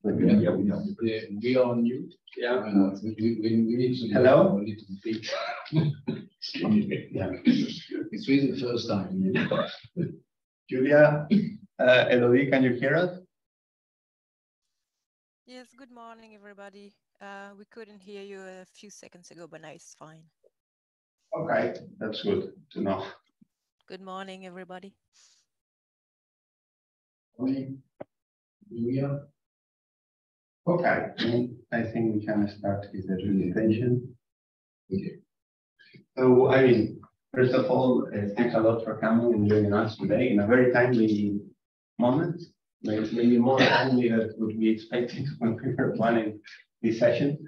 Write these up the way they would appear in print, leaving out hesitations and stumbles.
Yeah, we are on mute. Yeah. We need to. Hello? A little bit. Yeah. It's really the first time. Julia, Elodie, can you hear us? Yes, good morning, everybody. We couldn't hear you a few seconds ago, but now it's fine. Okay, that's good to know. Good morning, everybody. Julia? Okay, I think we can start with the presentation. Okay. So, I mean, first of all, thanks a lot for coming and joining us today in a very timely moment, maybe more timely than would be expected when we were planning this session.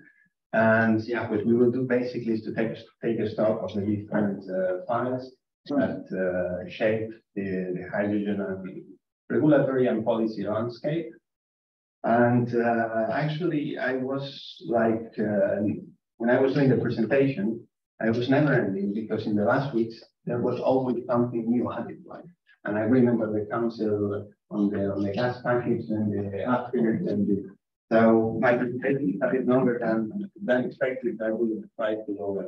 And yeah, what we will do basically is to take a stock of the different files that shape the hydrogen and regulatory and policy landscape. And actually, I was like, when I was doing the presentation, I was never ending because in the last weeks, there was always something new added. Right? And I remember the council on the gas package and the upgrade and so my presentation is a bit longer than expected. I will try to go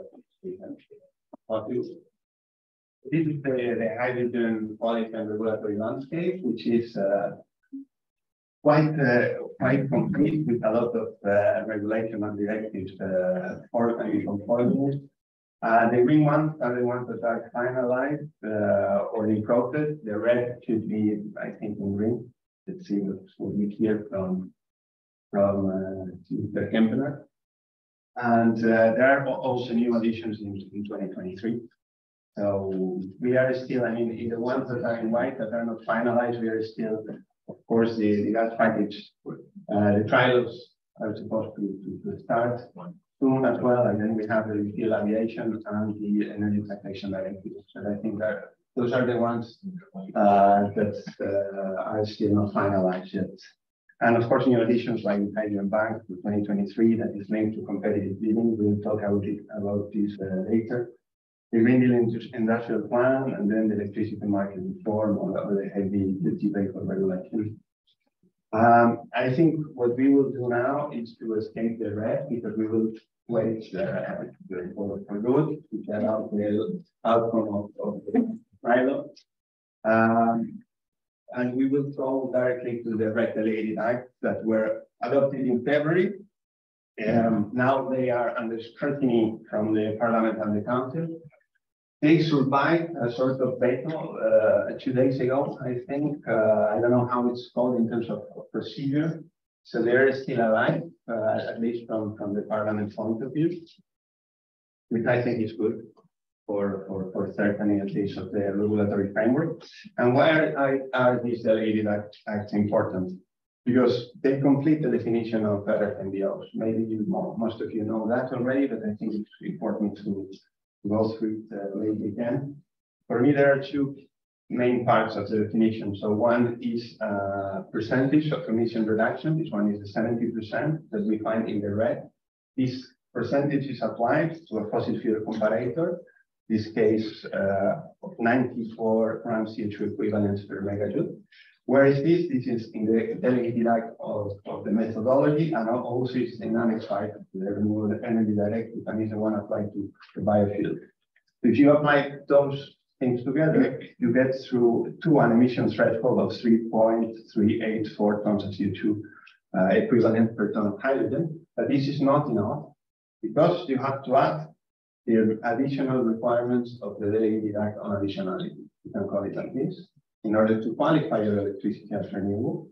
this is the hydrogen policy and regulatory landscape, which is quite complete with a lot of regulation and directives from foreigners. The green ones are the ones that are finalized or in process. The red should be, I think, in green. Let's see what we hear from Mr. Kempener. And there are also new additions in 2023. So we are still, I mean, the ones that are in white that are not finalized, we are still, of course, the gas package. The trials are supposed to start soon as well, and then we have the civil aviation and the energy taxation directives. And I think that those are the ones that are still not finalized yet. And of course, new additions like the Hydrogen Bank for 2023 that is linked to competitive bidding. We'll talk about this later. The Green Deal Industrial Plan, and then the electricity market reform or the heavy duty vehicle regulation. I think what we will do now is to escape the red because we will wait for good to get out the outcome of the pilot. And we will go directly to the regulated acts that were adopted in February. Now they are under scrutiny from the Parliament and the Council. They survived a sort of veto 2 days ago, I think. I don't know how it's called in terms of procedure. So they're still alive, at least from the Parliament point of view, which I think is good for certainly at least of the regulatory framework. And why are these delegated acts important? Because they complete the definition of RFNBOs. Maybe most of you know that already, but I think it's important to go through it maybe again. For me, there are two main parts of the definition. So one is percentage of emission reduction. This one is the 70% that we find in the red. This percentage is applied to a fossil fuel comparator. This case of 94 grams CO2 equivalents per megajoule. Where is this? This is in the delegated act of the methodology, and also it's in Annex 5 of the Renewable Energy Directive, and is the one applied to biofuel. If you apply those things together, you get to an emission threshold of 3.384 tons of CO2 equivalent per ton of hydrogen. But this is not enough because you have to add the additional requirements of the delegated act on additionality. You can call it like this. In order to qualify your electricity as renewable.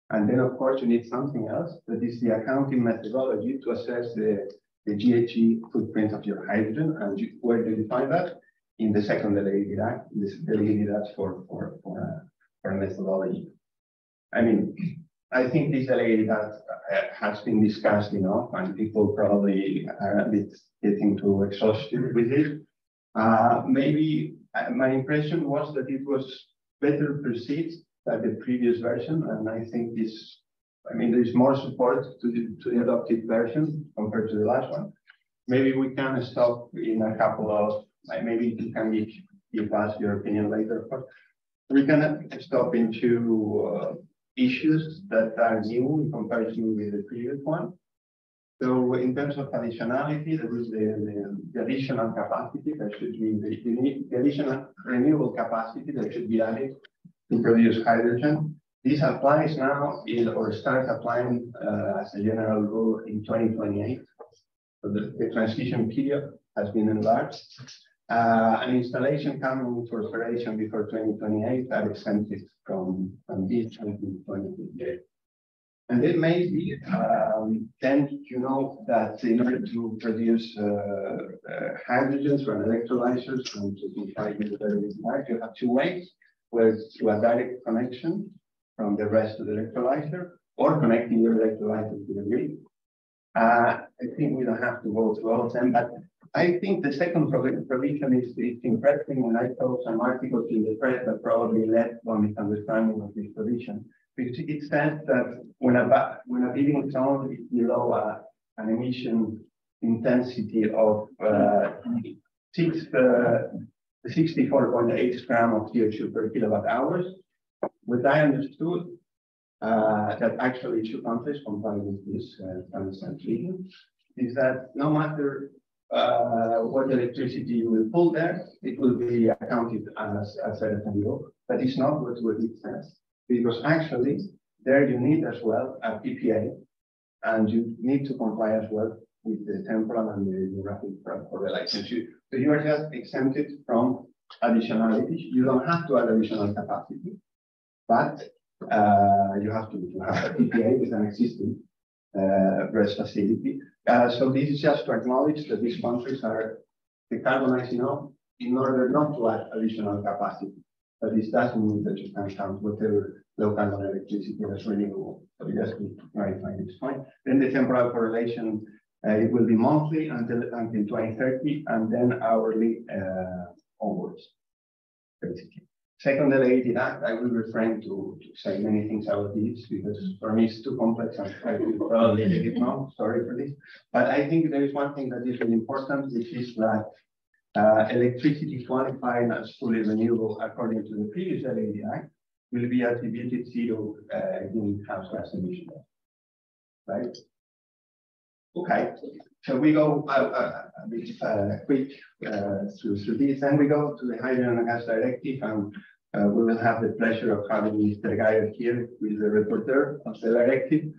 And then, of course, you need something else, that is the accounting methodology to assess the GHG footprint of your hydrogen. And where do you find that? In the second delegated act, this delegated act for methodology. I mean, I think this delegated act has been discussed enough, and people probably are a bit getting too exhausted with it. Maybe my impression was that it was better perceived than the previous version, and I think there's more support to the adopted version compared to the last one. Maybe we can stop in a couple of, maybe you can give us your opinion later, but we can stop into issues that are new in comparison with the previous one. So in terms of additionality, that is the additional capacity that should be the additional renewable capacity that should be added to produce hydrogen. This applies now or starts applying as a general rule in 2028. So the transition period has been enlarged. An installation coming into operation before 2028 are exempted from this until 2028. And then maybe then you know that in order to produce hydrogens from electrolyzers and to comply with the various types, you have two ways, where through a direct connection from the rest of the electrolyzer or connecting your electrolyzer to the grid. I think we don't have to go through all of them, but I think the second provision is interesting, and I saw some articles in the press that probably led to a misunderstanding of this provision. Because it says that when a building zone is below an emission intensity of 64.8 grams of CO2 per kilowatt hours, what I understood that actually two countries comply with this region is that no matter what electricity you will pull there, it will be accounted as LFNO, but it's not what it says. Because actually, there you need as well a PPA, and you need to comply as well with the temporal and the geographic for the license. So you are just exempted from additionality. You don't have to add additional capacity, but you have to have a PPA with an existing RES facility. So this is just to acknowledge that these countries are decarbonizing enough in order not to add additional capacity. But this doesn't mean that you can count whatever low carbon electricity as renewable. So just to clarify this point. Then the temporal correlation, it will be monthly until 2030, and then hourly onwards, basically. Second delegated act, I will refrain to say many things about this because for me it's too complex and I will probably leave it now. Sorry for this. But I think there is one thing that is really important, which is that electricity qualified as fully renewable according to the previous delegated act will be attributed zero greenhouse gas emission. Right? Okay. So we go a bit quick through this, and we go to the Hydrogen and Gas Directive, and we will have the pleasure of having Mr. Geyer here, who is the reporter of the directive.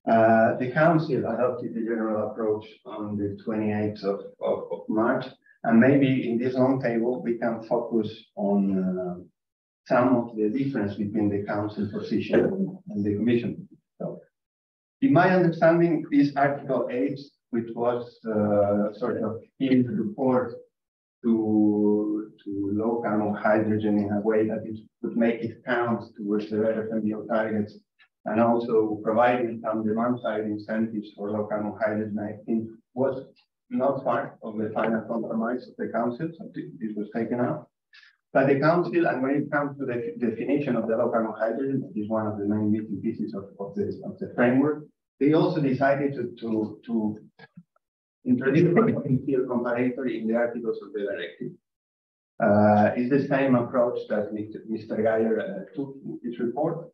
The Council adopted the general approach on the 28th of March, and maybe in this long table we can focus on some of the difference between the Council position and the Commission. So, in my understanding, this Article 8, which was sort of his report to low carbon hydrogen in a way that it would make it count towards the RFMBO targets, and also providing some demand side incentives for low carbon hydrogen, I think was not part of the final compromise of the Council, so this was taken out. But the Council, and when it comes to the definition of the low carbon hydrogen, that is one of the main missing pieces of the framework, they also decided to introduce a field comparator in the articles of the directive. It's the same approach that Mr. Geyer took in his report.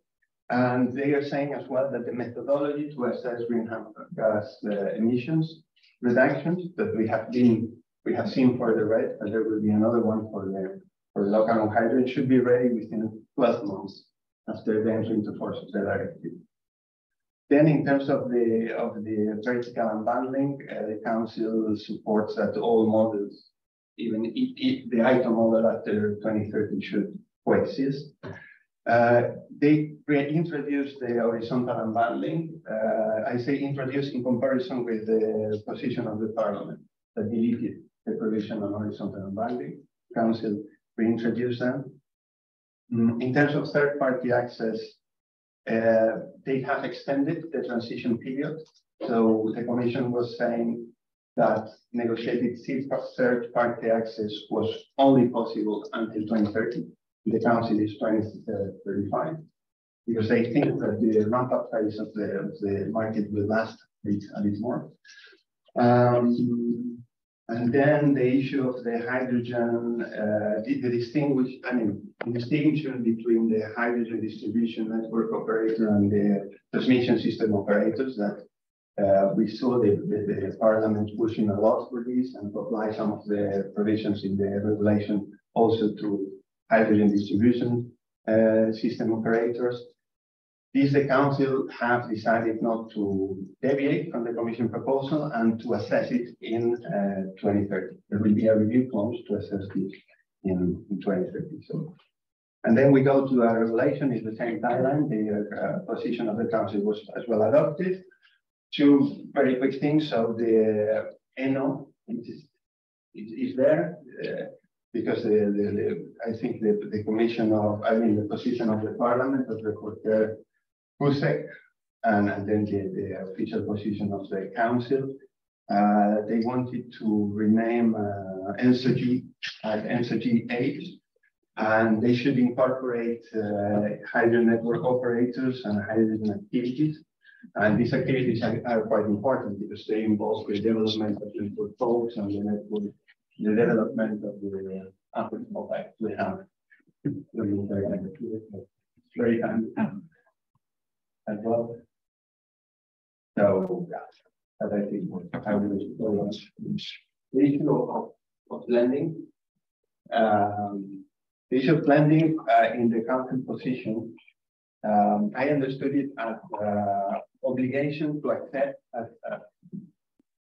And they are saying as well that the methodology to assess greenhouse gas emissions reductions that we have seen for the red, and there will be another one for the low carbon hydrogen, should be ready within 12 months after the entry into force of the directive. Then, in terms of the vertical unbundling, the Council supports that all models, even if the ITO model after 2030, should coexist. They reintroduced the horizontal unbundling. I say introduced in comparison with the position of the Parliament that deleted the provision on horizontal unbundling. Council reintroduced them. In terms of third-party access, they have extended the transition period. So the Commission was saying that negotiated third-party access was only possible until 2030. The Council is 2035, because they think that the ramp-up phase of the market will last a bit more. And then the issue of the hydrogen, the distinguish, distinction between the hydrogen distribution network operator and the transmission system operators that we saw the Parliament pushing a lot for this and to apply some of the provisions in the regulation also to hydrogen distribution system operators. The Council have decided not to deviate from the Commission proposal and to assess it in 2030. There will be a review clause to assess it in 2030. So, and then we go to a regulation in the same timeline. The position of the Council was as well adopted. Two very quick things. So the NO is there because I think the Commission of, the position of the Parliament of the Rapporteur Busek, and then the official position of the Council. They wanted to rename NSOG as NSOG 8, and they should incorporate hydrogen network operators and hydrogen activities. And these activities are quite important because they involve the development of the network folks and the network, the development of the mobile we have. Very handy as well. So that I think I will the issue of blending. The issue of blending in the Council position, I understood it as obligation to accept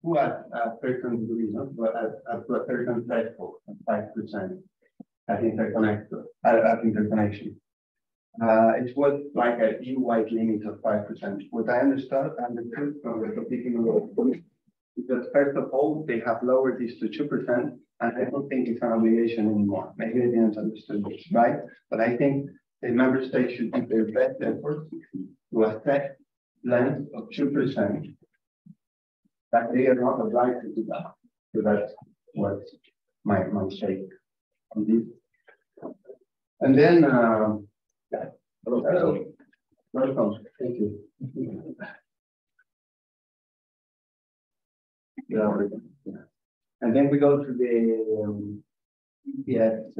to a certain degree, but to a certain threshold of 5% at interconnection. It was like a EU-wide limit of 5%. What I understood from the competing is that first of all, they have lowered this to 2%, and I don't think it's an obligation anymore. Maybe I didn't understand this right, but I think the member states should do their best effort to assess blends of 2%. That they are not obliged to do that. So that's what my take on this. And then, welcome. Thank you. And then we go to the EPS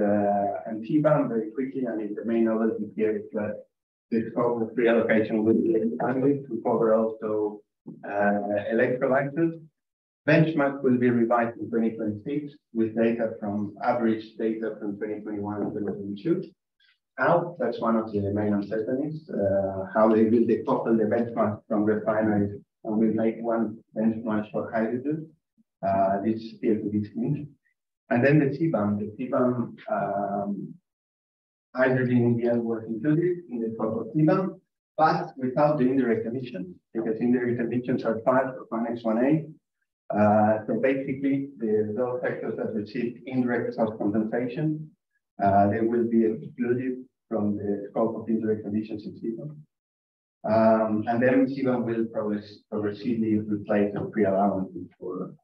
and TBAM very quickly. I mean, the main novelty here is that the scope of reallocation will be expanded to cover also electrolyzers. Benchmark will be revised in 2026 with data from average data from 2021 and 2022. How? That's one of the main uncertainties. How they will decouple the benchmark from refineries and will make one benchmark for hydrogen. This is still to be seen. And then the CBAM, hydrogen in the end was included in the scope of CBAM, but without the indirect emissions, because indirect emissions are part of Annex 1A. So basically, those sectors that receive indirect cost compensation, they will be excluded from the scope of indirect emissions in CBAM. And then CBAM will progressively replace the pre-allowances for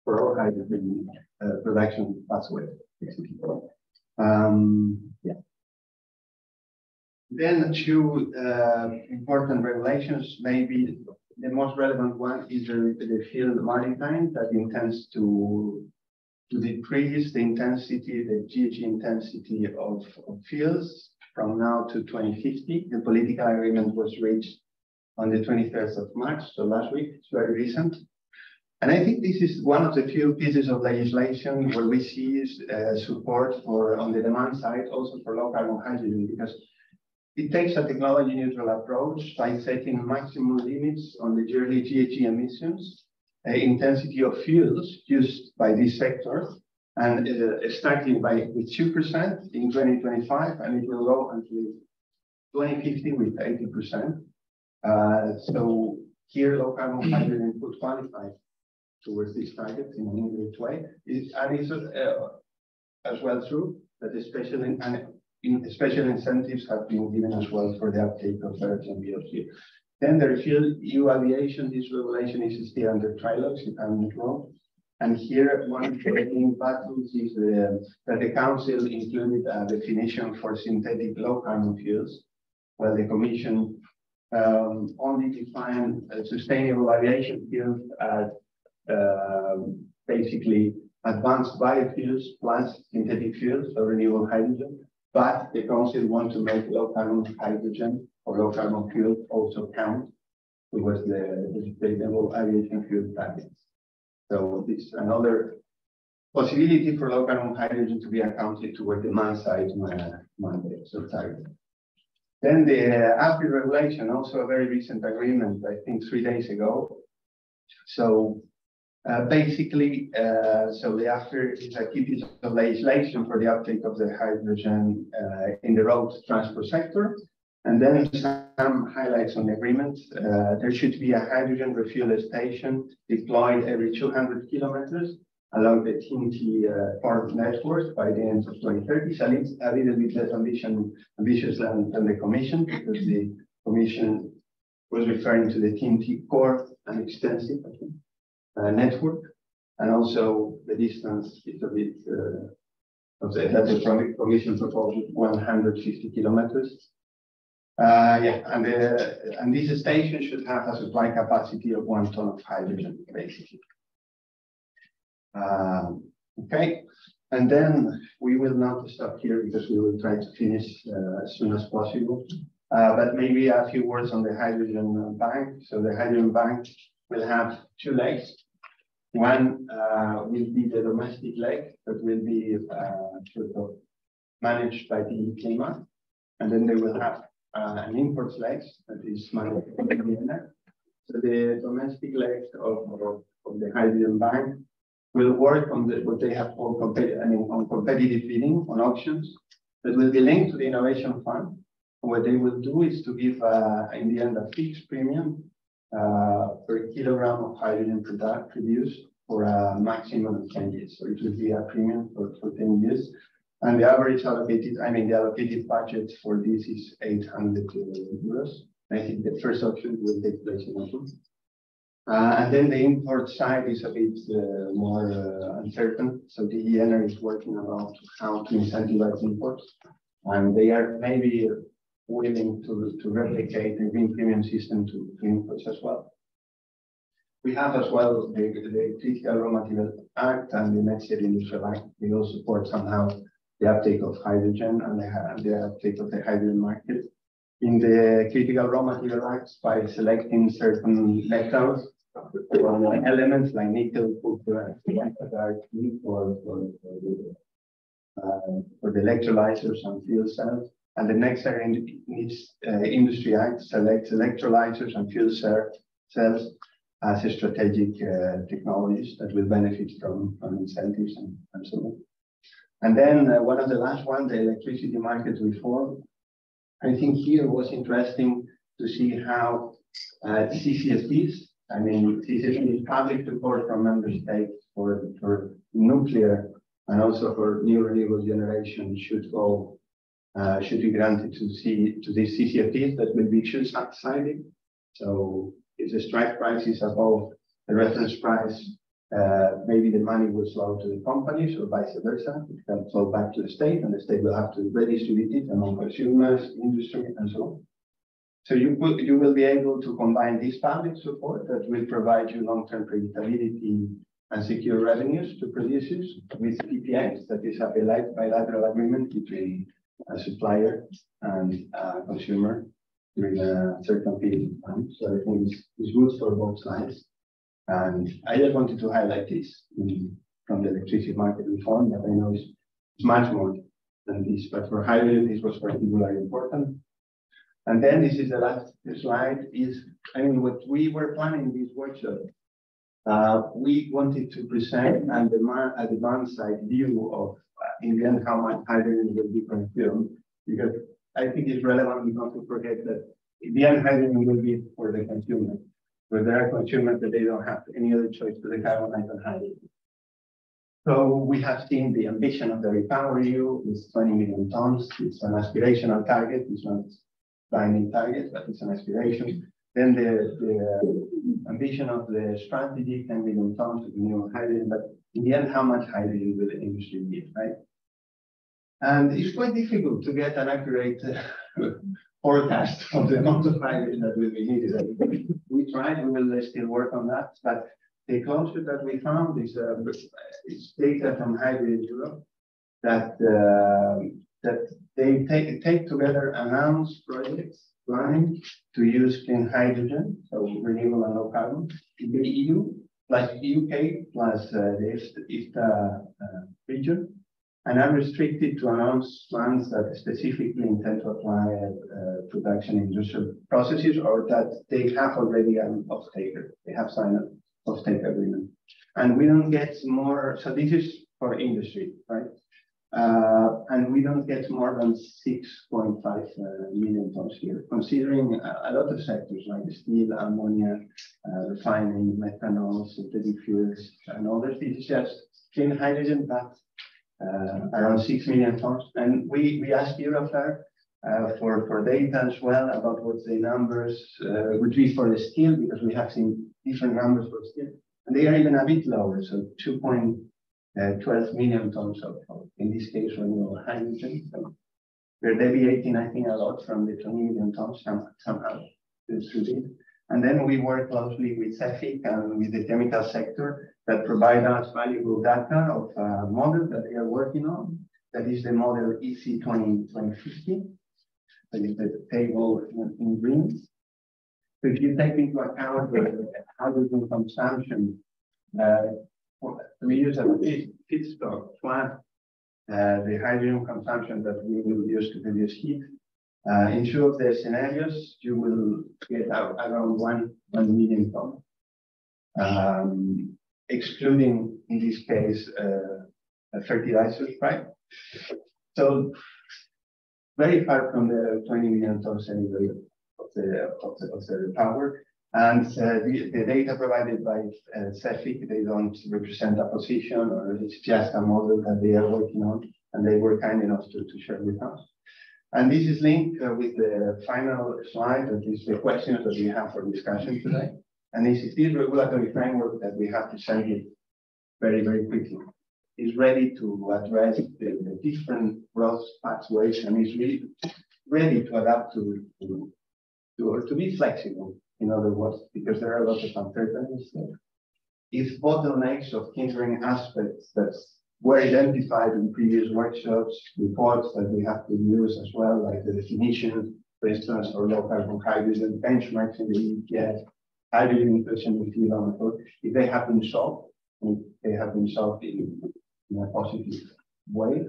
all hydrogen production pathways. Yeah. Then two important regulations. Maybe the most relevant one is the field maritime that intends to decrease the intensity, the GHG intensity of fuels from now to 2050. The political agreement was reached on the 23rd of March, so last week. It's very recent. And I think this is one of the few pieces of legislation where we see support for, on the demand side, also for low carbon hydrogen, because it takes a technology neutral approach by setting maximum limits on the yearly GHG emissions, intensity of fuels used by this sector, and starting with 2% in 2025, and it will go until 2050 with 80%. So here, low carbon hydrogen could qualify towards these targets in an indirect way. And it's as well true that special incentives have been given as well for the uptake of birds and VOC. Then the refuel EU aviation, this regulation is still under trilogues, if I'm not wrong. And here, one of the main battles is that the Council included a definition for synthetic low carbon fuels, while the Commission only defined sustainable aviation fuels as basically advanced biofuels plus synthetic fuels or renewable hydrogen, but the council wants to make low carbon hydrogen or low carbon fuel also count towards the sustainable aviation fuel targets. So this is another possibility for low carbon hydrogen to be accounted toward demand side mandates or targets. Then the AFRY regulation, also a very recent agreement, I think 3 days ago. So basically, so the AFRY is a key piece of legislation for the uptake of the hydrogen in the road transport sector. And then some highlights on the agreement. There should be a hydrogen refuel station deployed every 200 kilometers along the TNT port network by the end of 2030. So it's a little bit less ambitious than the Commission, because the Commission was referring to the TNT core and extensive network, and also the distance is a bit that the Commission proposed 150 kilometers. And this station should have a supply capacity of 1 ton of hydrogen, basically. Okay, and then we will not stop here because we will try to finish as soon as possible. But maybe a few words on the hydrogen bank. So the hydrogen bank will have 2 legs. One will be the domestic leg that will be sort of managed by the Klima, and then they will have an import leg that is managed by Vienna. So the domestic leg of the hydrogen bank will work on what they have called on competitive bidding on auctions that will be linked to the innovation fund. What they will do is to give in the end a fixed premium per kilogram of hydrogen produced for a maximum of 10 years. So it will be a premium for 10 years. And the average allocated, the allocated budget for this is 800 euros. I think the first auction will take place in April. And then the import side is a bit more uncertain. So the ENR is working about how to incentivize imports. And they are maybe willing to replicate the green premium system to imports as well. We have as well the Critical Raw Material Act and the Net Zero Industrial Act. They will support somehow the uptake of hydrogen and the uptake of the hydrogen market. In the Critical Raw Material Act, by selecting certain metals or elements like nickel, copper, that are key for the electrolyzers and fuel cells. And the next Industry Act selects electrolyzers and fuel cells as a strategic technologies that will benefit from incentives and so on. And then one of the last ones, the electricity market reform. I think here was interesting to see how CCSPs, CCSP public support from member states for nuclear and also for new renewable generation should be granted to these CCSPs that will be subsidized. So if the strike price is above the reference price, maybe the money will flow to the companies or vice versa. It can flow back to the state, and the state will have to redistribute it among consumers, industry, and so on. So you will be able to combine this public support that will provide you long-term predictability and secure revenues to producers with PPAs, that is a bilateral agreement between a supplier and a consumer during a certain period of time. So I think it's good for both sides. And I just wanted to highlight this from the electricity market reform, that I know is much more than this, but for hydrogen, this was particularly important. And then this is the last slide, what we were planning this workshop. We wanted to present a demand side view of, in the end, how much hydrogen will be consumed, because I think it's relevant not to forget that in the end, hydrogen will be for the consumer. But there are consumers that they don't have any other choice to decarbonize than hydrogen. So we have seen the ambition of the REPowerEU is 20 million tons. It's an aspirational target. It's not binding target, but it's an aspiration. Then the ambition of the strategy, 10 million tons of renewable hydrogen. But in the end, how much hydrogen will the industry need, right? And it's quite difficult to get an accurate forecast of the amount of hydrogen that will be needed. We tried, we will still work on that, but the closure that we found is data from Hydrogen Europe that they take together announced projects planning to use clean hydrogen, so renewable and low carbon, in the EU, plus UK, plus the East region, and are restricted to announce plans that specifically intend to apply production industrial processes or that they have already an off-taker. They have signed an off-take agreement. And we don't get more, so this is for industry, right? And we don't get more than 6.5 million tons here, considering a lot of sectors like steel, ammonia, refining, methanol, synthetic fuels, and others. This is just clean hydrogen, but around 6 million tons. And we asked Eurofair for data as well about what the numbers would be for the steel, because we have seen different numbers for steel. And they are even a bit lower, so 2.12 million tons of, in this case, renewable hydrogen. So we're deviating, I think, a lot from the 20 million tons somehow. And then we work closely with CEFIC and with the chemical sector that provide us valuable data of a model that they are working on. That is the model EC 2050. That is the table in green. So if you take into account the hydrogen consumption, we use a feedstock plant, the hydrogen consumption that we will use to produce heat. In two of the scenarios, you will get around 1 million tons, excluding, in this case, fertilizers, right? So very far from the 20 million tons anyway of the power. And the data provided by CEFIC, they don't represent a position, or it's just a model that they are working on, and they were kind enough to share with us. And this is linked with the final slide, that is the questions that we have for discussion today. And this is this regulatory framework that we have to send it very, very quickly. Is ready to address the different growth pathways, and is really ready to adapt to be flexible, in other words, because there are a lot of uncertainties there. If bottlenecks of hindering aspects that were identified in previous workshops, reports that we have to use as well, like the definition, for instance, or low carbon hydrogen benchmarks in the ETS, hydrogen inclusion in fuel method, if they have been solved, and they have been solved in a positive way.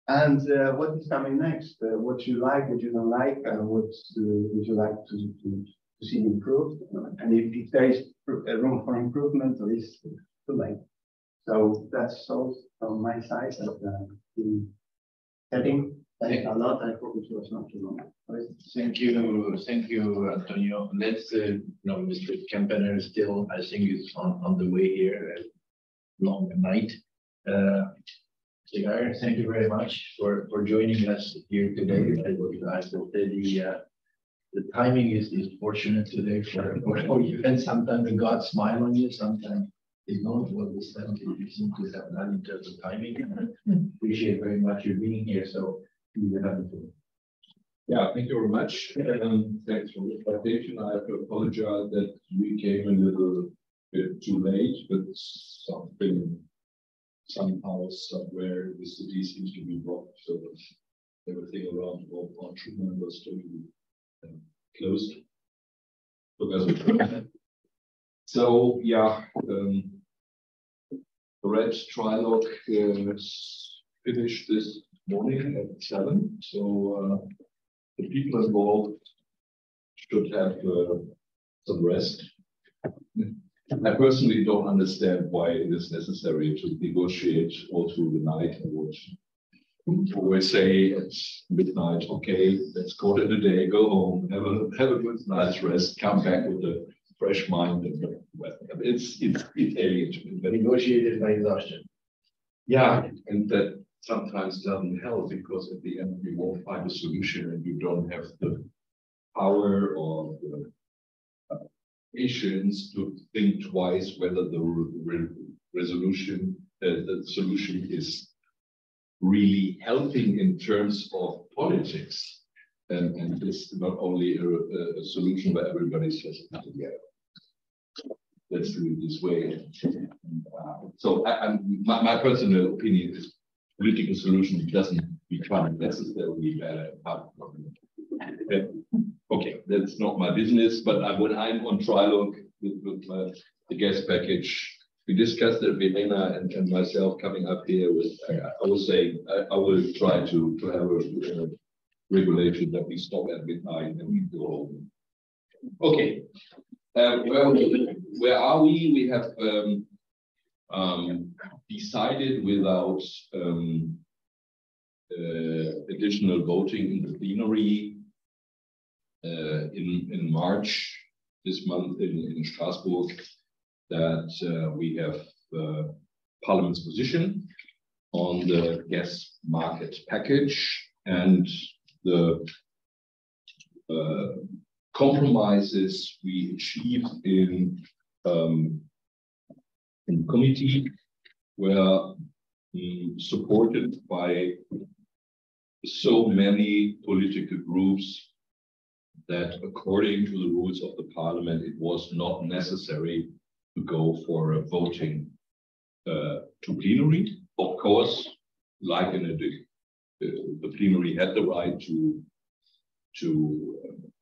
And what is coming next? What you like, what you don't like, what would you like to see improved? And if there is room for improvement, or is too late. So that's all from my side. Thank you a lot. I hope it was not too long. Thank you, Antonio. Let's, Mr. Kempener is still, I think, is on the way here. Long night. Thank you very much for joining us here today. I will say the timing is fortunate today for you, and sometimes the God smile on you, sometimes they don't. Well, this time you seem to have done in terms of timing. Appreciate very much you being here. So you have the floor. Yeah, thank you very much. Thanks for the invitation. I have to apologize that we came a little bit too late, but something somehow, somewhere, the city seems to be blocked, so everything around our treatment was totally closed. So yeah, the red trilogue finished this morning at 7. So the people involved should have some rest. I personally don't understand why it is necessary to negotiate all through the night. I would always say at midnight, okay, let's call it a day, go home, have a good night's rest, come back with a fresh mind. And well, it's alien to me. But Negotiated by exhaustion. yeah, and that sometimes doesn't help, because at the end you won't find a solution and you don't have the power or the patience to think twice whether the the solution is really helping in terms of politics, and it's not only a solution where everybody says together. let's do it this way. So my personal opinion is political solution doesn't become necessarily better. Okay, that's not my business, but when I'm on trialogue with the gas package, we discussed it with Elena and myself coming up here with, I was saying, I will try to have a regulation that we stop at midnight and we go home. Okay, where are we? We have decided without additional voting in the plenary in March this month in Strasbourg that we have Parliament's position on the gas market package and the compromises we achieved in committee were supported by so many political groups that according to the rules of the Parliament, it was not necessary to go for a voting to plenary. Of course, like in the plenary had the right to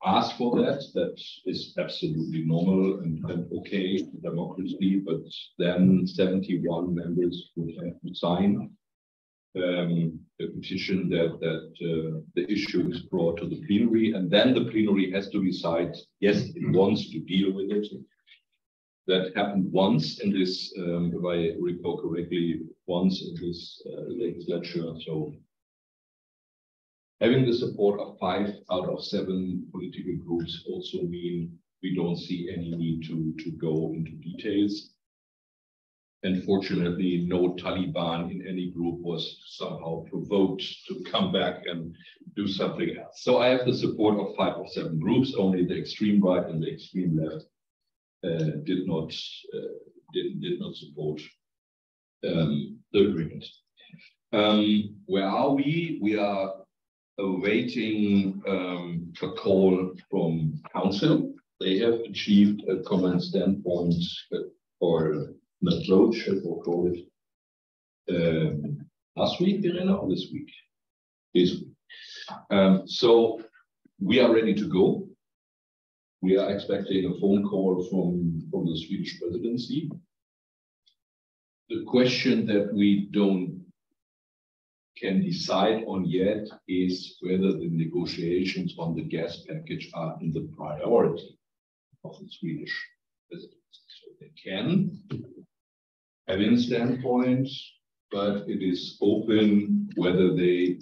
ask for that. That is absolutely normal and okay democracy, but then 71 members would have to sign a petition that the issue is brought to the plenary, and then the plenary has to decide, yes, it wants to deal with it. That happened once in this, if I recall correctly, once in this legislature. So having the support of 5 out of 7 political groups also mean we don't see any need to go into details. Unfortunately, no Taliban in any group was somehow provoked to come back and do something else. So I have the support of 5 or 7 groups. Only the extreme right and the extreme left did not support the agreement. Where are we? We are awaiting a call from Council. They have achieved a common standpoint or an approach, as we'll call it, last week, Irena, or this week? This week. So we are ready to go. We are expecting a phone call from the Swedish presidency. The question that we can decide on yet is whether the negotiations on the gas package are in the priority of the Swedish presidency. So they can have a standpoint, but it is open whether they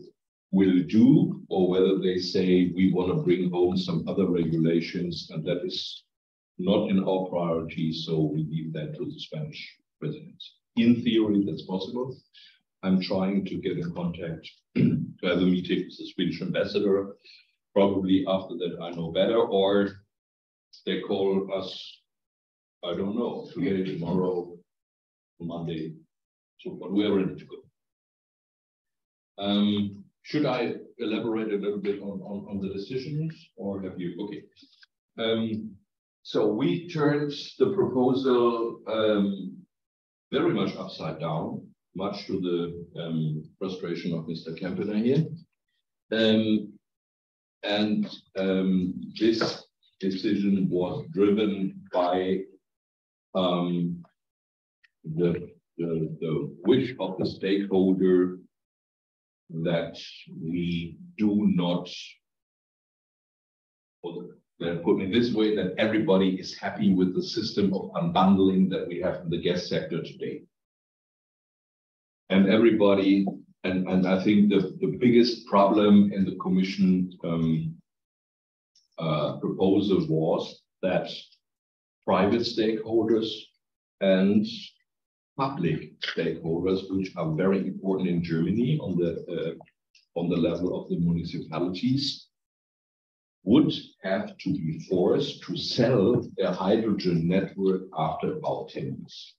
will do or whether they say we want to bring home some other regulations, and that is not in our priority, so we leave that to the Spanish presidency. In theory, that's possible. I'm trying to get in contact to have a meeting with the Swedish ambassador. Probably after that, I know better, or they call us, I don't know, today, tomorrow, Monday. So, but we're ready to go. Should I elaborate a little bit on the decisions, or have you? Okay. So we turned the proposal very much upside down, much to the frustration of Mr. Kempener here. This decision was driven by the wish of the stakeholder that we do not, or put it this way, that everybody is happy with the system of unbundling that we have in the gas sector today. And everybody, and I think the biggest problem in the Commission proposal was that private stakeholders and public stakeholders, which are very important in Germany on the level of the municipalities, would have to be forced to sell their hydrogen network after about 10 years.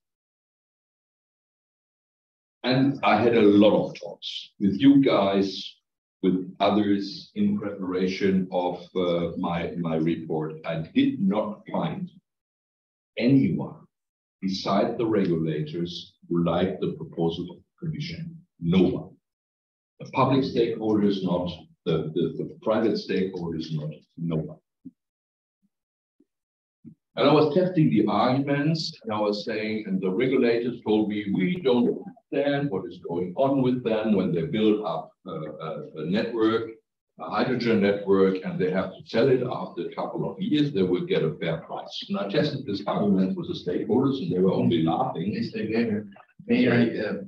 And I had a lot of talks with you guys, with others in preparation of my report. I did not find anyone beside the regulators who like the proposal of the Commission? No one. The public stakeholders not, the private stakeholders not, no one. And I was testing the arguments, and I was saying, and the regulators told me, we don't understand what is going on with them when they build up a network, a hydrogen network, and they have to sell it after a couple of years, they will get a fair price. And I tested this argument with the stakeholders, and they were only laughing. Mr. Gainer, may I,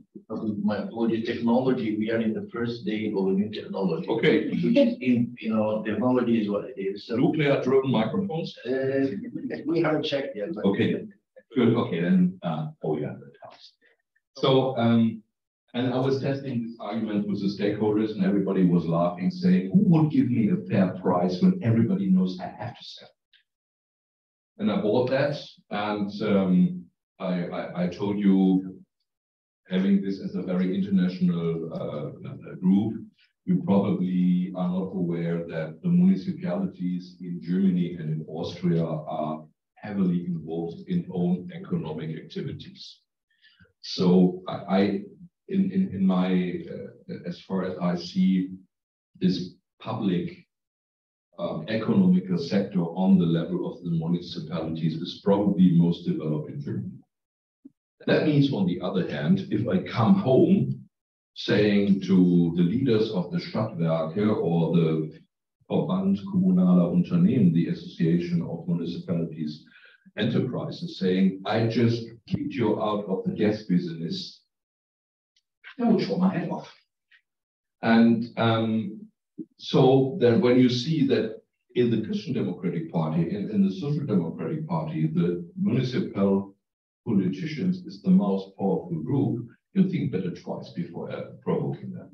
my apology, technology, we are in the first day of a new technology. Okay. Which is in, technology is what it is. So, Nuclear-driven microphones? we haven't checked yet. But Okay, good, okay, then, oh yeah, that helps. So, and I was testing this argument with the stakeholders, and everybody was laughing, saying, who would give me a fair price when everybody knows I have to sell? And I bought that, and I told you, having this as a very international group, you probably are not aware that the municipalities in Germany and in Austria are heavily involved in own economic activities. So in my, as far as I see, this public economical sector on the level of the municipalities is probably most developed in Germany. That means, on the other hand, if I come home saying to the leaders of the Stadtwerke or the Verband Kommunaler Unternehmen, the Association of Municipalities Enterprises, saying, I just kicked you out of the gas business, I would show my head off. And so then when you see that in the Christian Democratic Party, in the Social Democratic Party, the municipal politicians is the most powerful group, you think better twice before provoking them.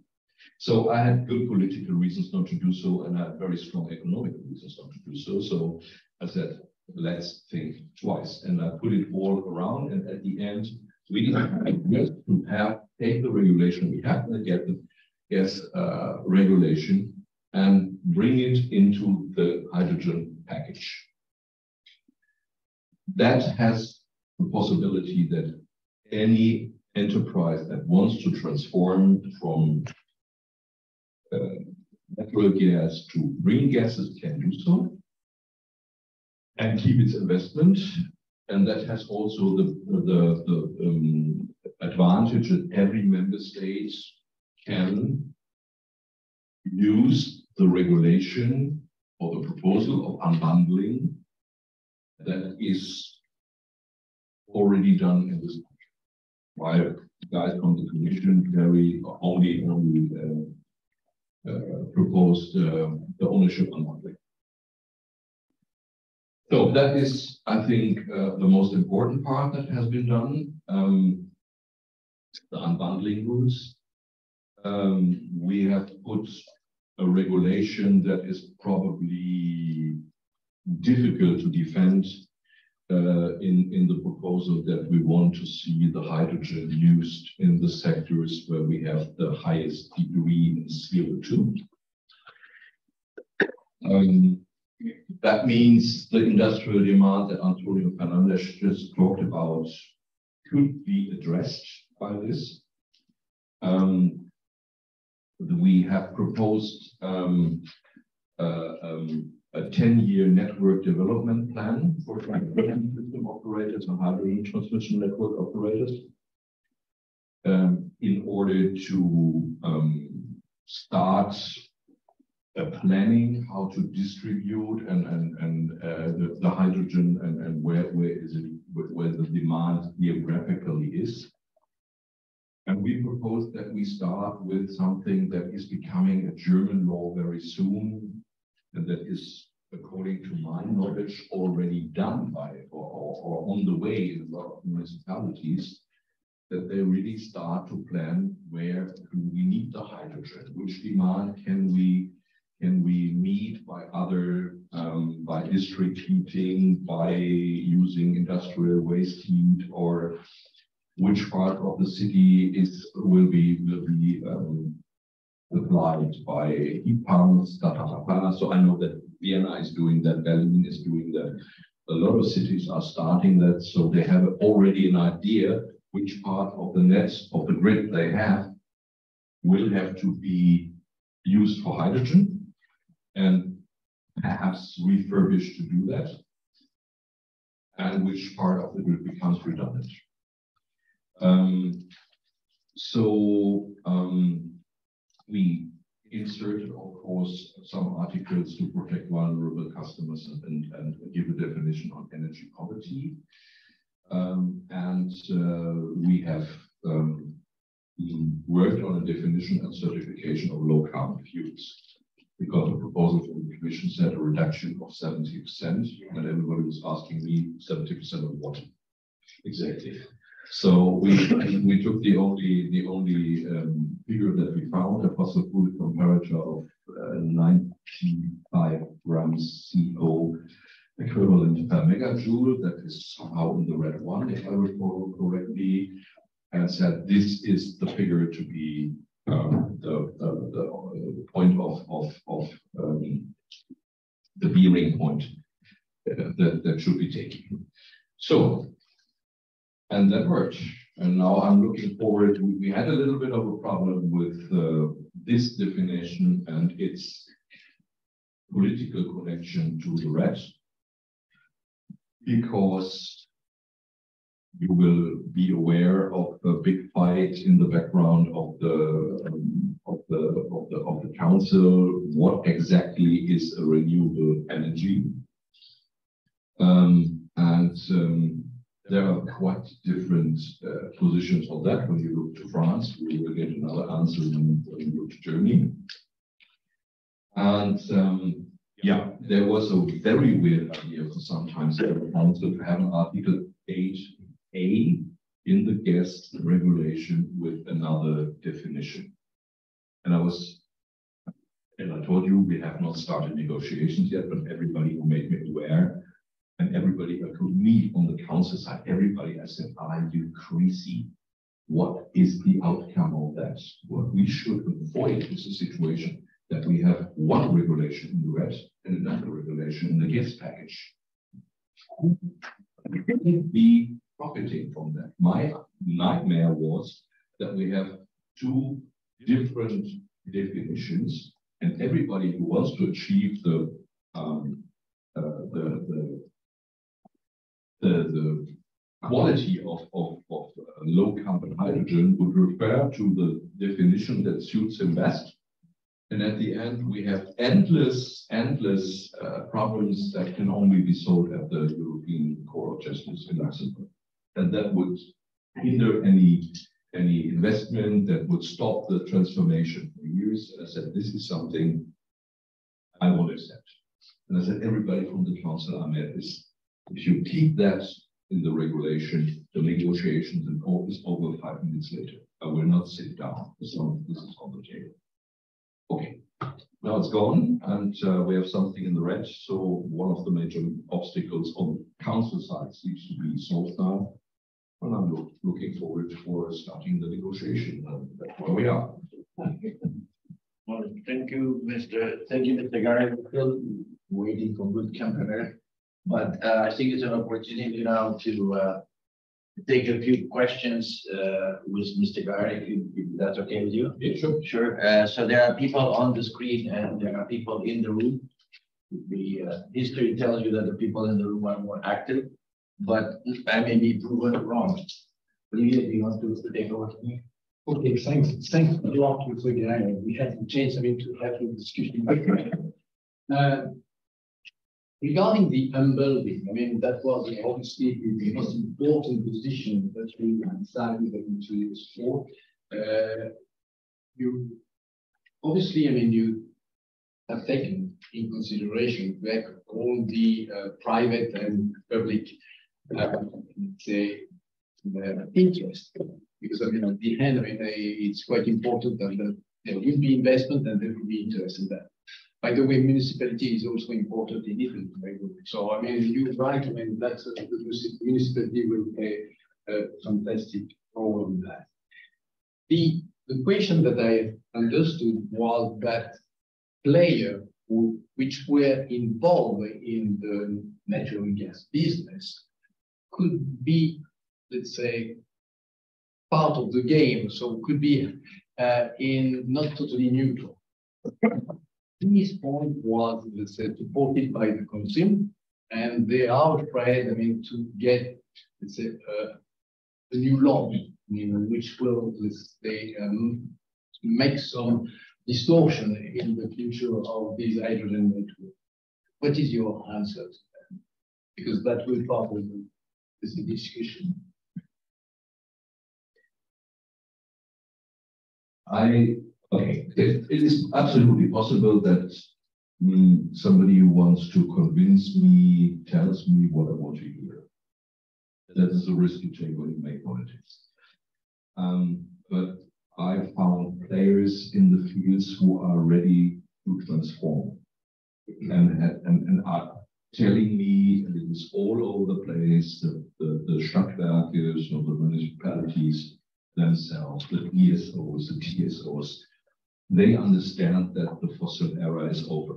So I had good political reasons not to do so, and I had very strong economic reasons not to do so. So I said, let's think twice. And I put it all around, and at the end, we decided to take the regulation we have and get the gas regulation and bring it into the hydrogen package. That has the possibility that any enterprise that wants to transform from natural gas to green gases can do so and keep its investment. And that has also the advantage that every member state can use the regulation or the proposal of unbundling that is already done in this country. While guys from the Commission very only proposed the ownership unbundling. So that is, I think, the most important part that has been done. The unbundling rules. We have put a regulation that is probably difficult to defend in the proposal that we want to see the hydrogen used in the sectors where we have the highest degree in CO2. That means the industrial demand that Antonio Fernandez just talked about could be addressed by this. We have proposed a 10-year network development plan for transmission system operators and hydrogen transmission network operators in order to start planning how to distribute and the hydrogen and where the demand geographically is. And we propose that we start with something that is becoming a German law very soon, and that is, according to my knowledge, already done by or on the way in a lot of municipalities, that they really start to plan where we need the hydrogen, which demand can we meet by other by district heating, by using industrial waste heat, or which part of the city will be applied by heat pumps, So I know that Vienna is doing that, Berlin is doing that, A lot of cities are starting that, so they have already an idea which part of the net of the grid they have will have to be used for hydrogen and perhaps refurbished to do that, and which part of the grid becomes redundant. We inserted, of course, some articles to protect vulnerable customers and give a definition on energy poverty. We have worked on a definition and certification of low carbon fuels. We got a proposal from the Commission said a reduction of 70%, and everybody was asking me 70% of what exactly. So we took the only figure that we found, a fossil fuel comparator of 95 grams CO equivalent per megajoule. That is somehow in the red one, if I recall correctly, and said this is the figure to be the point of the bearing point that should be taken. So, and that worked. And now I'm looking forward. We had a little bit of a problem with this definition and its political connection to the red, because you will be aware of a big fight in the background of the council. What exactly is a renewable energy? There are quite different positions on that. When you look to France, we will get another answer when you look to Germany. And yeah, there was a very weird idea for sometimes in the council to have an Article 8A in the gas regulation with another definition. And I told you we have not started negotiations yet, but everybody who made me aware, and everybody who could meet on the council side, everybody I said, are you crazy? What is the outcome of that? What we should avoid is a situation that we have one regulation in the red and another regulation in the gas package. Who will be profiting from that? My nightmare was that we have two different definitions, and everybody who wants to achieve the quality of low carbon hydrogen would refer to the definition that suits him best. And at the end, we have endless problems that can only be solved at the European Court of Justice in Luxembourg. And that would hinder any investment, that would stop the transformation for years. And I said, this is something I won't accept. And I said, everybody from the council I met is, if you keep that in the regulation, the negotiations is over 5 minutes later. I will not sit down. So this is on the table. Okay, now it's gone, and we have something in the red. So one of the major obstacles on the council side seems to be solved now. And I'm looking forward for starting the negotiation. That's where we are. Well, thank you, Mr. Garrett. We're still waiting for good company, but I think it's an opportunity now to take a few questions with Mr. Garrett, if that's okay with you. Yeah, sure. Sure. So there are people on the screen and there are people in the room. The history tells you that the people in the room are more active, but I may be proven wrong. Olivier, do you want to take over? Okay, thanks a lot, Mr. Garrett. We had to change something to have a discussion. Regarding the unbuilding, I mean, that was obviously the most important position that we decided in 2 years for. You obviously, I mean, you have taken in consideration back all the private and public, say, interest. Because I mean, at the end, I mean, it's quite important that there will be investment and there will be interest in that. By the way, municipality is also important in Italy. So, I mean, you're right. I mean, that's the municipality will play a fantastic role in that. The question that I understood was that player which were involved in the natural gas business could be, let's say, part of the game, so could be in not totally neutral. This point was, let's say, supported by the consumer, and they are afraid, I mean, to get, let's say, a new lobby, which will, let's say, make some distortion in the future of these hydrogen networks. What is your answer to that? Because that will part of the discussion. Okay, it is absolutely possible that somebody who wants to convince me tells me what I want to hear. That is a risk you take when you make politics. But I found players in the fields who are ready to transform and are telling me, and it is all over the place, the Stadtwerke, so the municipalities themselves, the ESOs, the TSOs, they understand that the fossil era is over.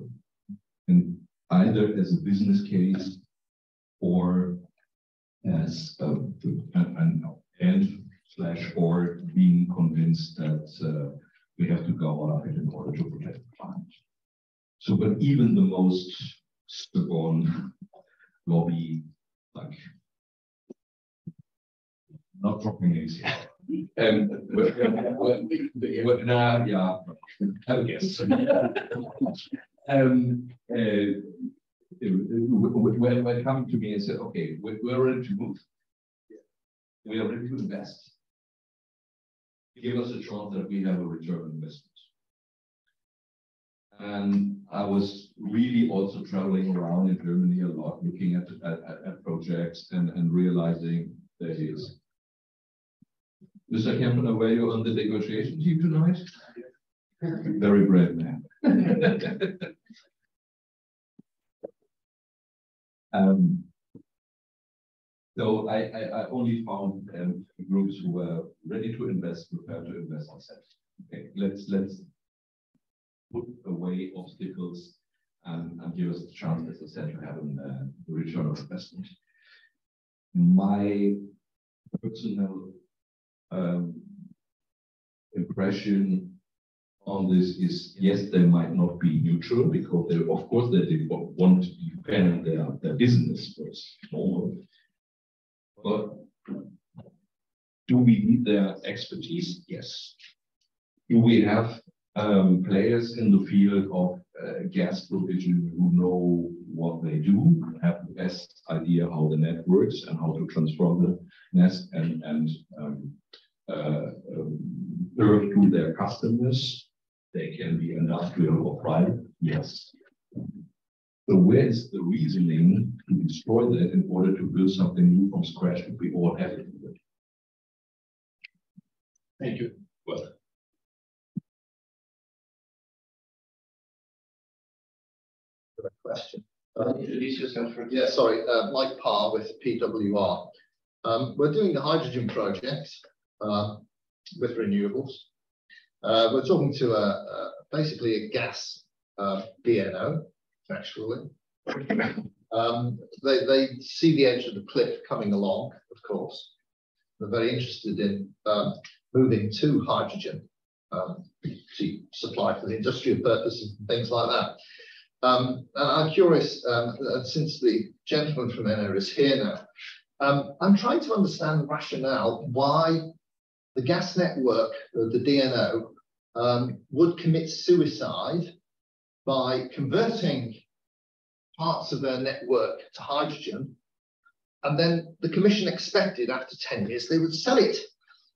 And either as a business case or as or being convinced that we have to go on it in order to protect the planet. So, but even the most stubborn lobby, like, not dropping names yet. Yeah, I guess. When coming to me and said, okay, we're ready to move. We are ready to invest. Give us a chance that we have a return on investment. And I was really also traveling around in Germany a lot, looking at projects and realizing there is. Mr. Kempner, were you on the negotiation team tonight? Very brave man. So I only found groups who were ready to invest, prepared to invest themselves. Okay, let's put away obstacles and give us the chance, as I said, to have a return on investment. My personal impression on this is, yes, they might not be neutral because they, of course, they want to defend their business was normal. But do we need their expertise? Yes. Do we have players in the field of gas provision who know what they do, have the best idea how the net works and how to transform the net and serve to their customers? They can be industrial or private. Yes. So where is the reasoning to destroy that in order to build something new from scratch that we all have to do? Thank you. Well, question. Introduce yourself first. Yeah, sorry, Mike Parr with PWR. We're doing the hydrogen project with renewables. We're talking to basically a gas DNO, actually. They see the edge of the cliff coming along, of course. They're very interested in moving to hydrogen to supply for the industrial purposes and things like that. And I'm curious, since the gentleman from NO is here now, I'm trying to understand the rationale why the gas network, the DNO, would commit suicide by converting parts of their network to hydrogen, and then the Commission expected after 10 years they would sell it.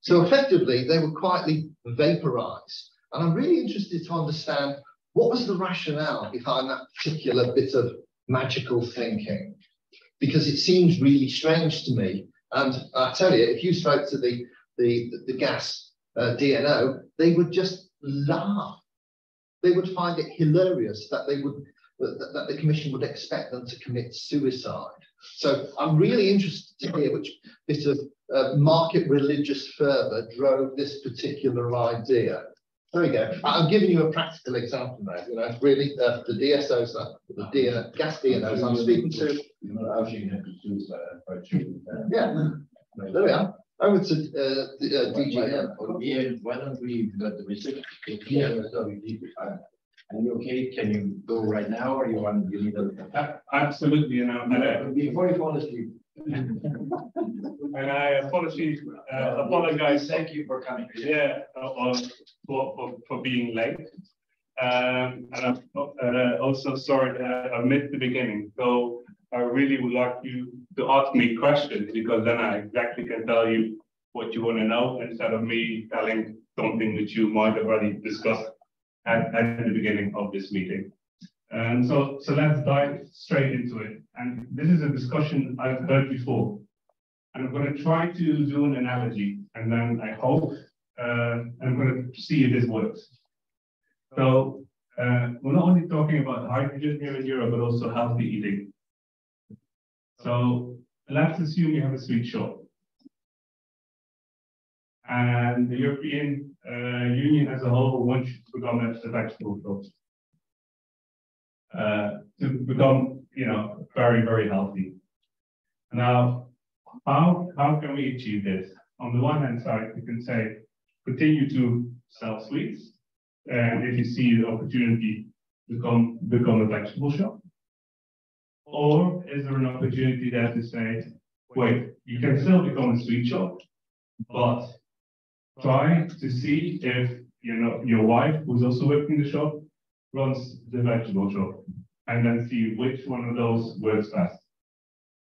So effectively, they would quietly vaporize. And I'm really interested to understand what was the rationale behind that particular bit of magical thinking, because it seems really strange to me. And I tell you, if you spoke to the gas DNO, they would just laugh. They would find it hilarious that that the Commission would expect them to commit suicide. So I'm really interested to hear which bit of market religious fervour drove this particular idea. There we go. I'm giving you a practical example now. You know, really, the DSOs, the gas DNOs I'm speaking to. Yeah, there we are. Over to DG. Why don't we let the research? Are you okay? Can you go right now, or you need a? Absolutely, you know. Before you fall asleep. And I apologize. Thank you for coming. Yeah, for being late. And I'm also sorry that I missed the beginning. So I really would like you to ask me questions, because then I exactly can tell you what you want to know, instead of me telling something which you might have already discussed at the beginning of this meeting. And so let's dive straight into it. And this is a discussion I've heard before. And I'm going to try to do an analogy, and then I hope I'm going to see if this works. So we're not only talking about hydrogen here in Europe, but also healthy eating. So let's assume you have a sweet shop. And the European Union as a whole wants you to become a vegetable shop. To become, you know, very, very healthy. Now, how can we achieve this? On the one hand side, we can say, continue to sell sweets. And if you see the opportunity to become a vegetable shop. Or is there an opportunity there to say, wait, you can still become a sweet shop, but try to see if, you know, your wife, who's also working the shop, runs the vegetable shop, and then see which one of those works best.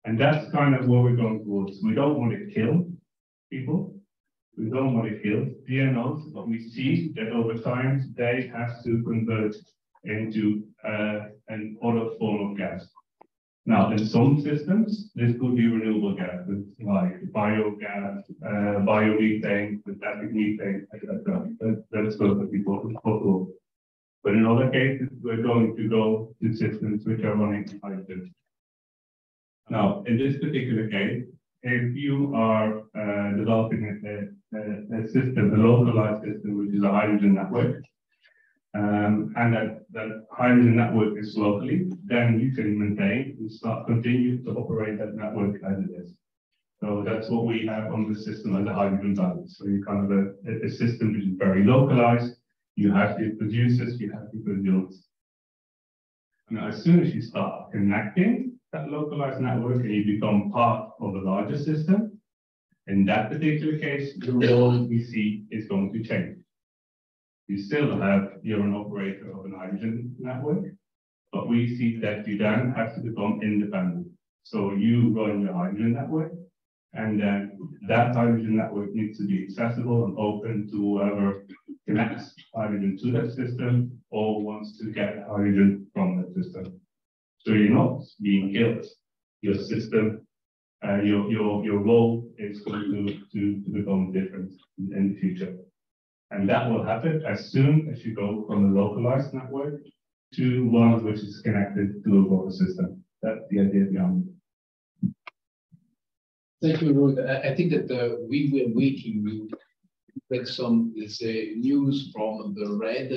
And that's kind of what we're going towards. We don't want to kill people. We don't want to kill DNOs, but we see that over time they have to convert into an other form of gas. Now, in some systems, this could be renewable gases like biogas, biomethane, synthetic methane, etc. That's perfectly possible. But in other cases, we're going to go to systems which are running hydrogen. Now, in this particular case, if you are developing a system, a localized system, which is a hydrogen network, and that hydrogen network is locally, then you can maintain and continue to operate that network as it is. So that's what we have on the system as a hydrogen balance. So you kind of a system which is very localized. You have the producers, you have the consumers. Now, as soon as you start connecting that localized network and you become part of a larger system, in that particular case, the role we see is going to change. You still have, you're an operator of an hydrogen network, but we see that you then have to become independent. So you run your hydrogen network, and then that hydrogen network needs to be accessible and open to whoever connects hydrogen to that system or wants to get hydrogen from that system. So you're not being killed. Your system, your role is going to become different in the future. And that will happen as soon as you go from a localized network to one which is connected to a global system. That's the idea behind it. Thank you, Ruud. I think that we were waiting with some, let's say, news from the RED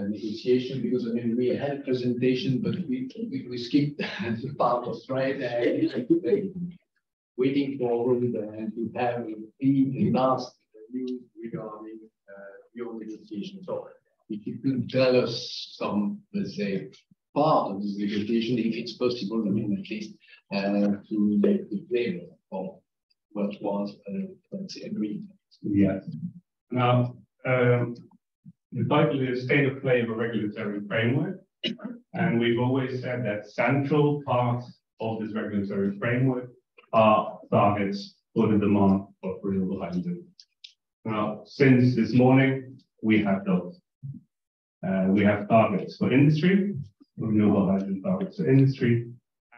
negotiation, because I mean we had a presentation, but we skipped the part of RED. Waiting for Ruud to have the last news regarding your negotiation. So if you could tell us some, let's say, part of this negotiation, if it's possible, I mean, at least to make the flavor of what was, let's say, agreed. Yes. Now, the title is State of Play of a Regulatory Framework. And we've always said that central part of this regulatory framework are targets for the demand of renewable hydrogen. Now, since this morning, we have those. We have targets for industry, renewable hydrogen targets for industry,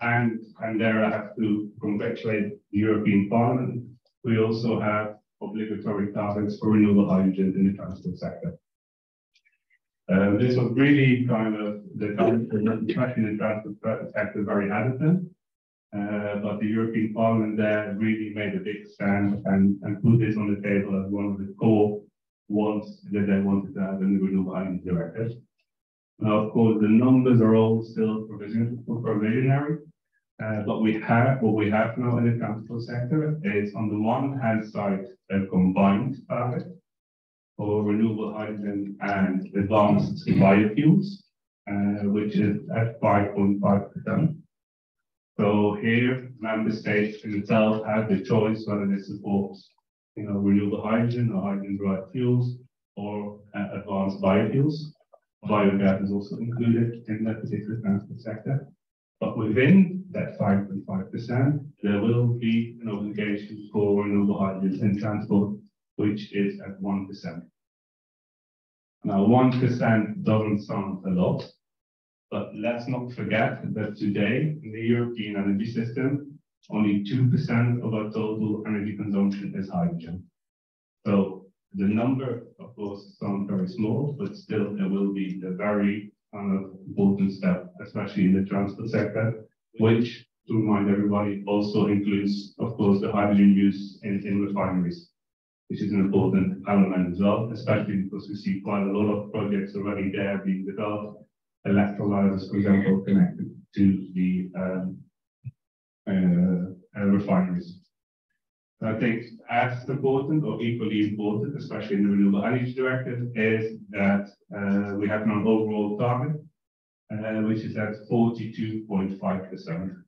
and there I have to congratulate the European Parliament. We also have obligatory targets for renewable hydrogen in the transport sector. This was really kind of the discussion in the transport sector very hesitant, but the European Parliament there really made a big stand and put this on the table as one of the core once that they wanted to have a renewable energy directive. Now, of course, the numbers are all still provisionary, but what we have now in the transport sector is, on the one hand side, a combined target for renewable hydrogen and advanced biofuels, which is at 5.5%. So here, member states in itself have the choice whether they support, renewable hydrogen or hydrogen-derived fuels or advanced biofuels. Biogas is also included in that particular transport sector. But within that 5.5%, there will be an obligation for renewable hydrogen in transport, which is at 1%. Now, 1% doesn't sound a lot, but let's not forget that today in the European energy system, only 2% of our total energy consumption is hydrogen. So the number, of course, sounds very small, but still there will be a very important step, especially in the transport sector, which, to remind everybody, also includes, of course, the hydrogen use in refineries, which is an important element as well, especially because we see quite a lot of projects already there being developed, electrolyzers, for example, connected to the refineries. I think as important or equally important, especially in the Renewable Energy Directive, is that we have an overall target, which is at 42.5%.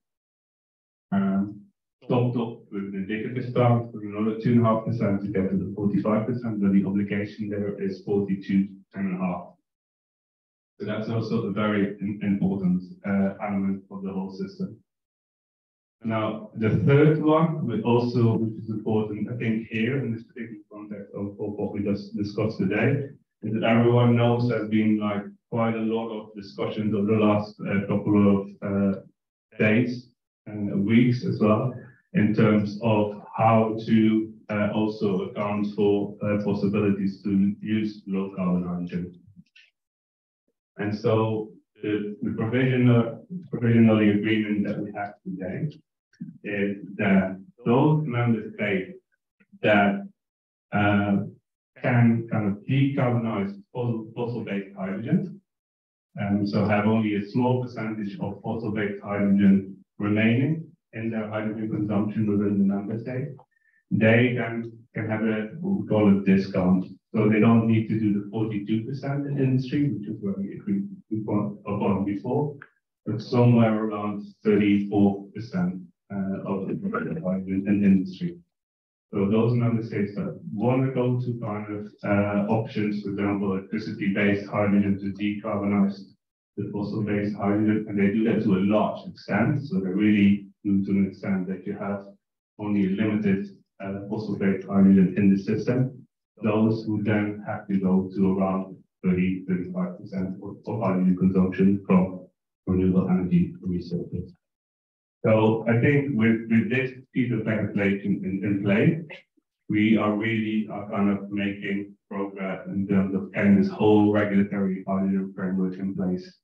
Topped up with the indicative target for another 2.5% to get to the 45%, but the obligation there is 42.5%. So that's also a very important element of the whole system. Now, the third one, which is important, I think, here in this particular context of what we just discussed today, is that everyone knows there's been quite a lot of discussions over the last couple of days and weeks as well, in terms of how to also account for possibilities to use low carbon hydrogen. And so the provisional agreement that we have today is that those member states that can kind of decarbonize fossil-based hydrogen, so have only a small percentage of fossil-based hydrogen remaining in their hydrogen consumption within the member state, they can have what we call a discount. So they don't need to do the 42% in industry, which is what we agreed upon before, but somewhere around 34% of the hydrogen in industry. So those member states that want to go to kind of options, for example, electricity-based hydrogen to decarbonize the fossil-based hydrogen, and they do that to a large extent. So they really do to an extent that you have only a limited fossil-based hydrogen in the system. Those who then have to go to around 30-35% of hydrogen consumption from renewable energy resources. So I think with this piece of legislation in play, we are really kind of making progress in terms of getting this whole regulatory hydrogen framework in place.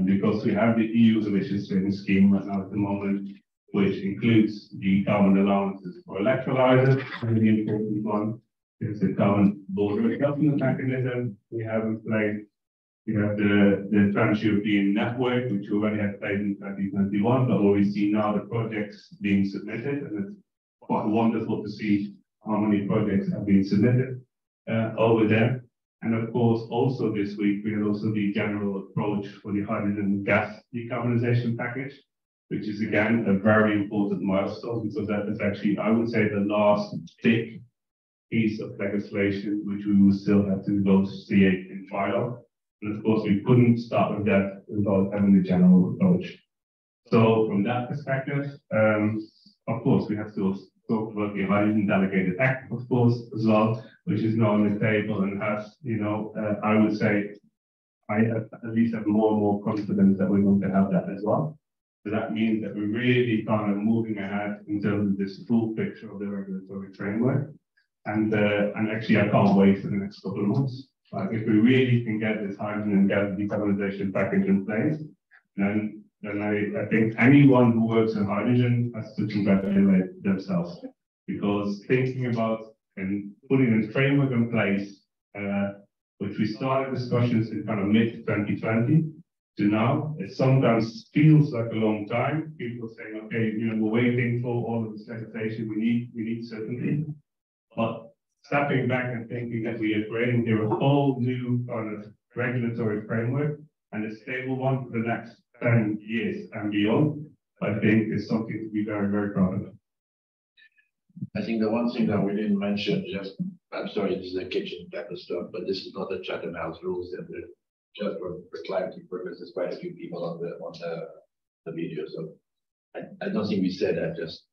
Because we have the EU emissions trading scheme right now at the moment, which includes the carbon allowances for electrolyzers, a really important one. There's the carbon border adjustment mechanism we have in place. We have the Trans-European network, which we already had played in 2021, but we see now the projects being submitted, and it's quite wonderful to see how many projects have been submitted over there. And of course, also this week, we had also the general approach for the hydrogen and gas decarbonization package, which is again a very important milestone, because that is actually, I would say, the last big piece of legislation which we will still have to negotiate in trial. And of course, we couldn't start with that without having a general approach. So from that perspective, of course, we have to talk about the Hydrogen Delegated Act, of course, as well, which is now on the table and has, I would say, I at least have more and more confidence that we're going to have that as well. So that means that we're really kind of moving ahead in terms of this full picture of the regulatory framework. And actually, I can't wait for the next couple of months. Like, if we really can get this hydrogen and gas decarbonization package in place, then I think anyone who works in hydrogen has to congratulate themselves, because thinking about and putting a framework in place which we started discussions in kind of mid-2020 to now. It sometimes feels like a long time. People saying, okay, you know, we're waiting for all of this legislation, we need certainty. But stepping back and thinking that we are creating here a whole new kind of regulatory framework and a stable one for the next 10 years and beyond, I think is something to be very, very proud of. I think the one thing that we didn't mention, just, I'm sorry, this is the kitchen type of stuff, but this is not the Chatham House rules, and just for clarity purposes, quite a few people on the video, so I don't think we said that just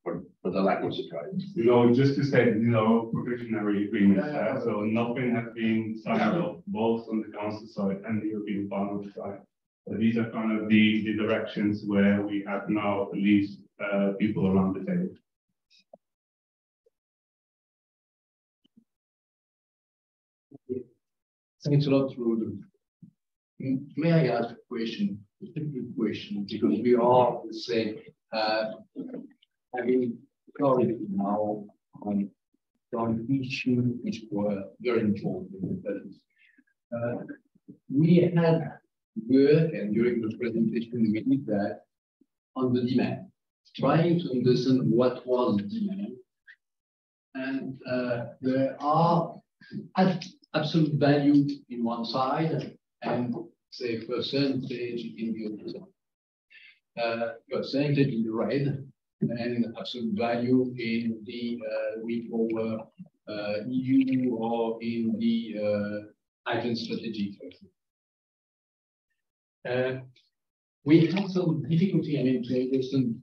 for the lack of surprise. No, just to say, these are all provisionary agreements, so nothing has been signed off both on the council side and the European Parliament side. So these are kind of the directions where we have now at least people around the table. Thanks a lot, Ruben. May I ask a question? A simple question, because we are the same. Having clarity now on issues which were very important. We had work, and during the presentation we did that, on the demand, trying to understand what was demand. And there are absolute value in one side and say percentage in the other side. Percentage in the red and absolute value in the we call EU or in the agent strategy. We have some difficulty, I mean, to understand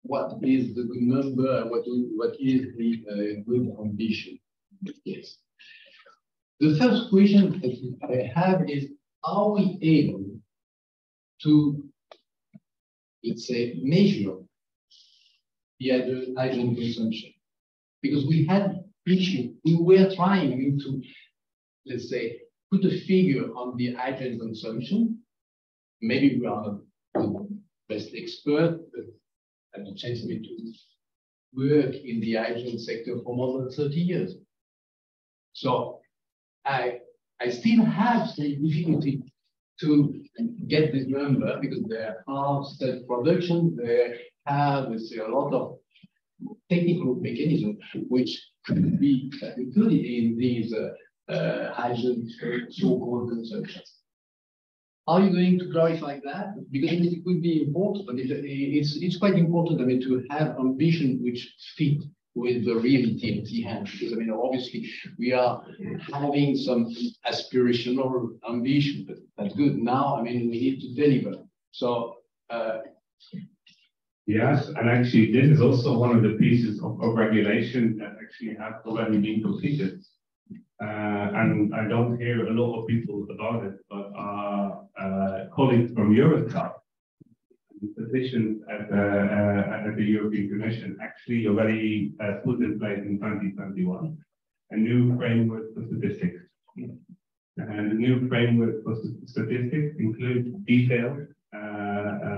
what is the good number, what is the good ambition. Yes. The first question that I have is, are we able to, let's say, measure the agent consumption? Because we had issue, we were trying to, let's say, put a figure on the agent consumption. Maybe we are not the best expert, but I had a chance to work in the agent sector for more than 30 years. So I still have some difficulty to get this number because there are self-production, there have, let's say, a lot of technical mechanisms which could be included in these agent so-called consumptions. Are you going to clarify that? Because it would be important. I mean, it's quite important, I mean, to have ambition which fit with the reality of the hand. Because I mean, obviously, we are having some aspirational ambition, but that's good. Now, I mean, we need to deliver. So. Yes, and actually, this is also one of the pieces of regulation that actually have already been completed. And I don't hear a lot of people about it, but our colleagues from ERCST, the position at the European Commission, actually already put in place in 2021 a new framework for statistics. And the new framework for statistics includes detailed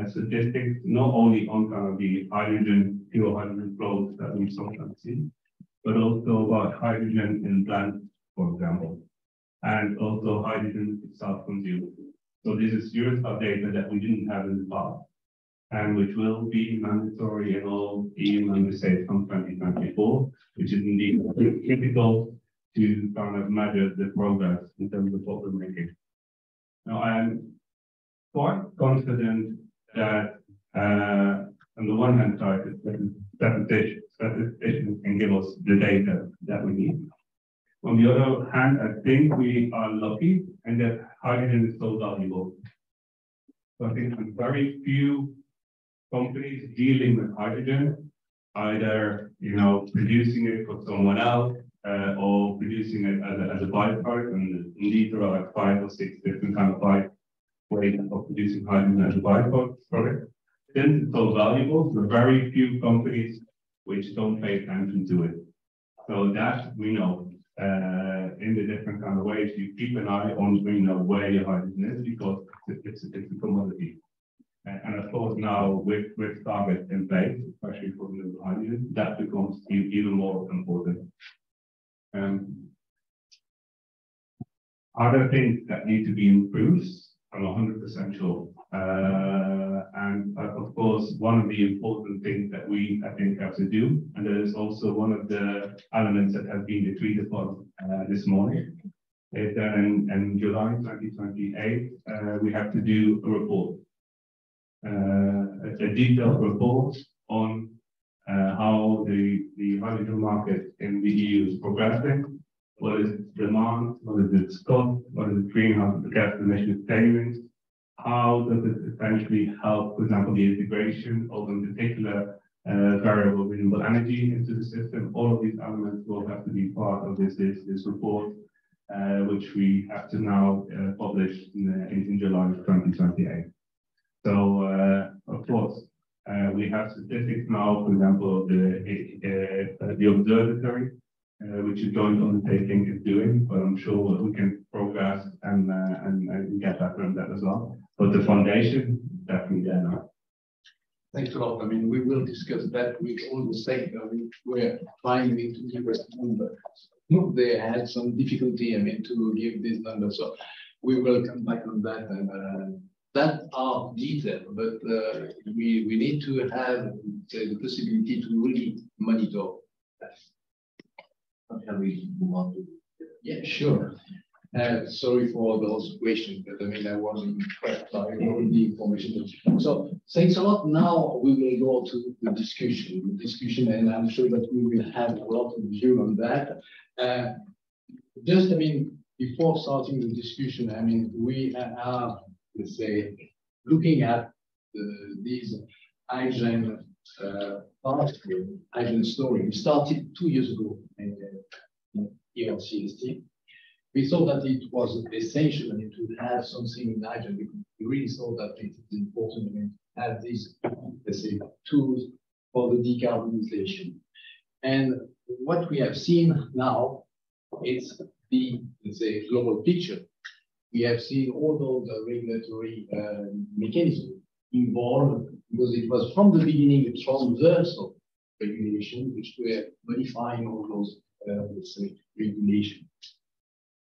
statistics, not only on kind of the hydrogen, pure hydrogen flows that we sometimes see, but also about hydrogen in plants, for example, and also hydrogen self-consumed. So this is ERCST data that we didn't have in the past, and which will be mandatory in all EU member states from 2024, which is indeed critical to kind of measure the progress in terms of what we're making. Now, I'm quite confident that on the one hand side, statisticians can give us the data that we need. On the other hand, I think we are lucky and that hydrogen is so valuable. So I think there's very few companies dealing with hydrogen, either producing it for someone else or producing it as a byproduct. And indeed, there are like 5 or 6 different kind of ways of producing hydrogen as a byproduct. Since it's so valuable, there are very few companies which don't pay attention to it. So that we know. In the different kind of ways, you keep an eye on where your hydrogen is because it's a commodity. And of course, now with targets in place, especially for renewable hydrogen, that becomes even more important. Are there things that need to be improved? I'm 100% sure. And of course, one of the important things that we, I think, have to do, and that is also one of the elements that has been agreed upon this morning, is that in July 2028, we have to do a report, a detailed report on how the hydrogen market in the EU is progressing. What is demand? What is its cost? What is the greenhouse gas emission savings? How does it essentially help, for example, the integration of, in particular, variable renewable energy into the system? All of these elements will have to be part of this report, which we have to now publish in July of 2028. So, of course, we have statistics now, for example, the observatory, which a joint undertaking is doing, but I'm sure we can progress and get that from that as well. But the foundation definitely there now. Thanks a lot. I mean, we will discuss that with all the sector. I mean, we're trying to give us numbers. They had some difficulty, I mean, to give this number. So we will come back on that. And that are detailed, but we need to have the possibility to really monitor that. Can we move on to? Yeah, sure. Sorry for those questions, but I mean, I wasn't prepped by all the information. So thanks a lot. Now we will go to the discussion, and I'm sure that we will have a lot of view on that. Just, I mean, before starting the discussion, I mean, we are, let's say, looking at these hydrogen hydrogen story. We started 2 years ago in ERCST. We thought that it was essential, I mean, to have something in hydrogen because we really thought that it is important, I mean, to have these, let's say, tools for the decarbonization. And what we have seen now is the, let's say, global picture. We have seen all those regulatory mechanisms involved because it was from the beginning a transversal regulation which were modifying all those, let's say, regulations.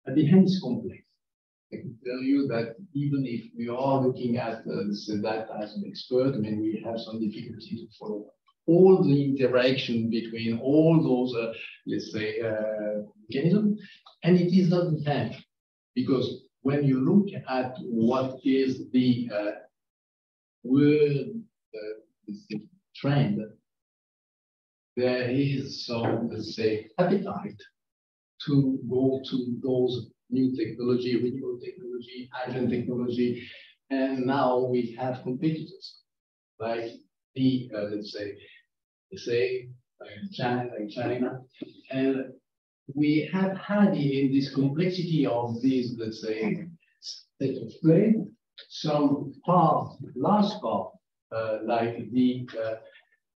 At the end, it's complex. I can tell you that even if we are looking at that as an expert, I mean, we have some difficulty to follow all the interaction between all those, let's say, mechanisms, and it is not the end because when you look at what is the world trend, there is some, let's say, appetite to go to those new technology, renewable technology, hydrogen technology, and now we have competitors like the, let's say, like China, and we have had in this complexity of these, let's say, state of play, some part, last part, like the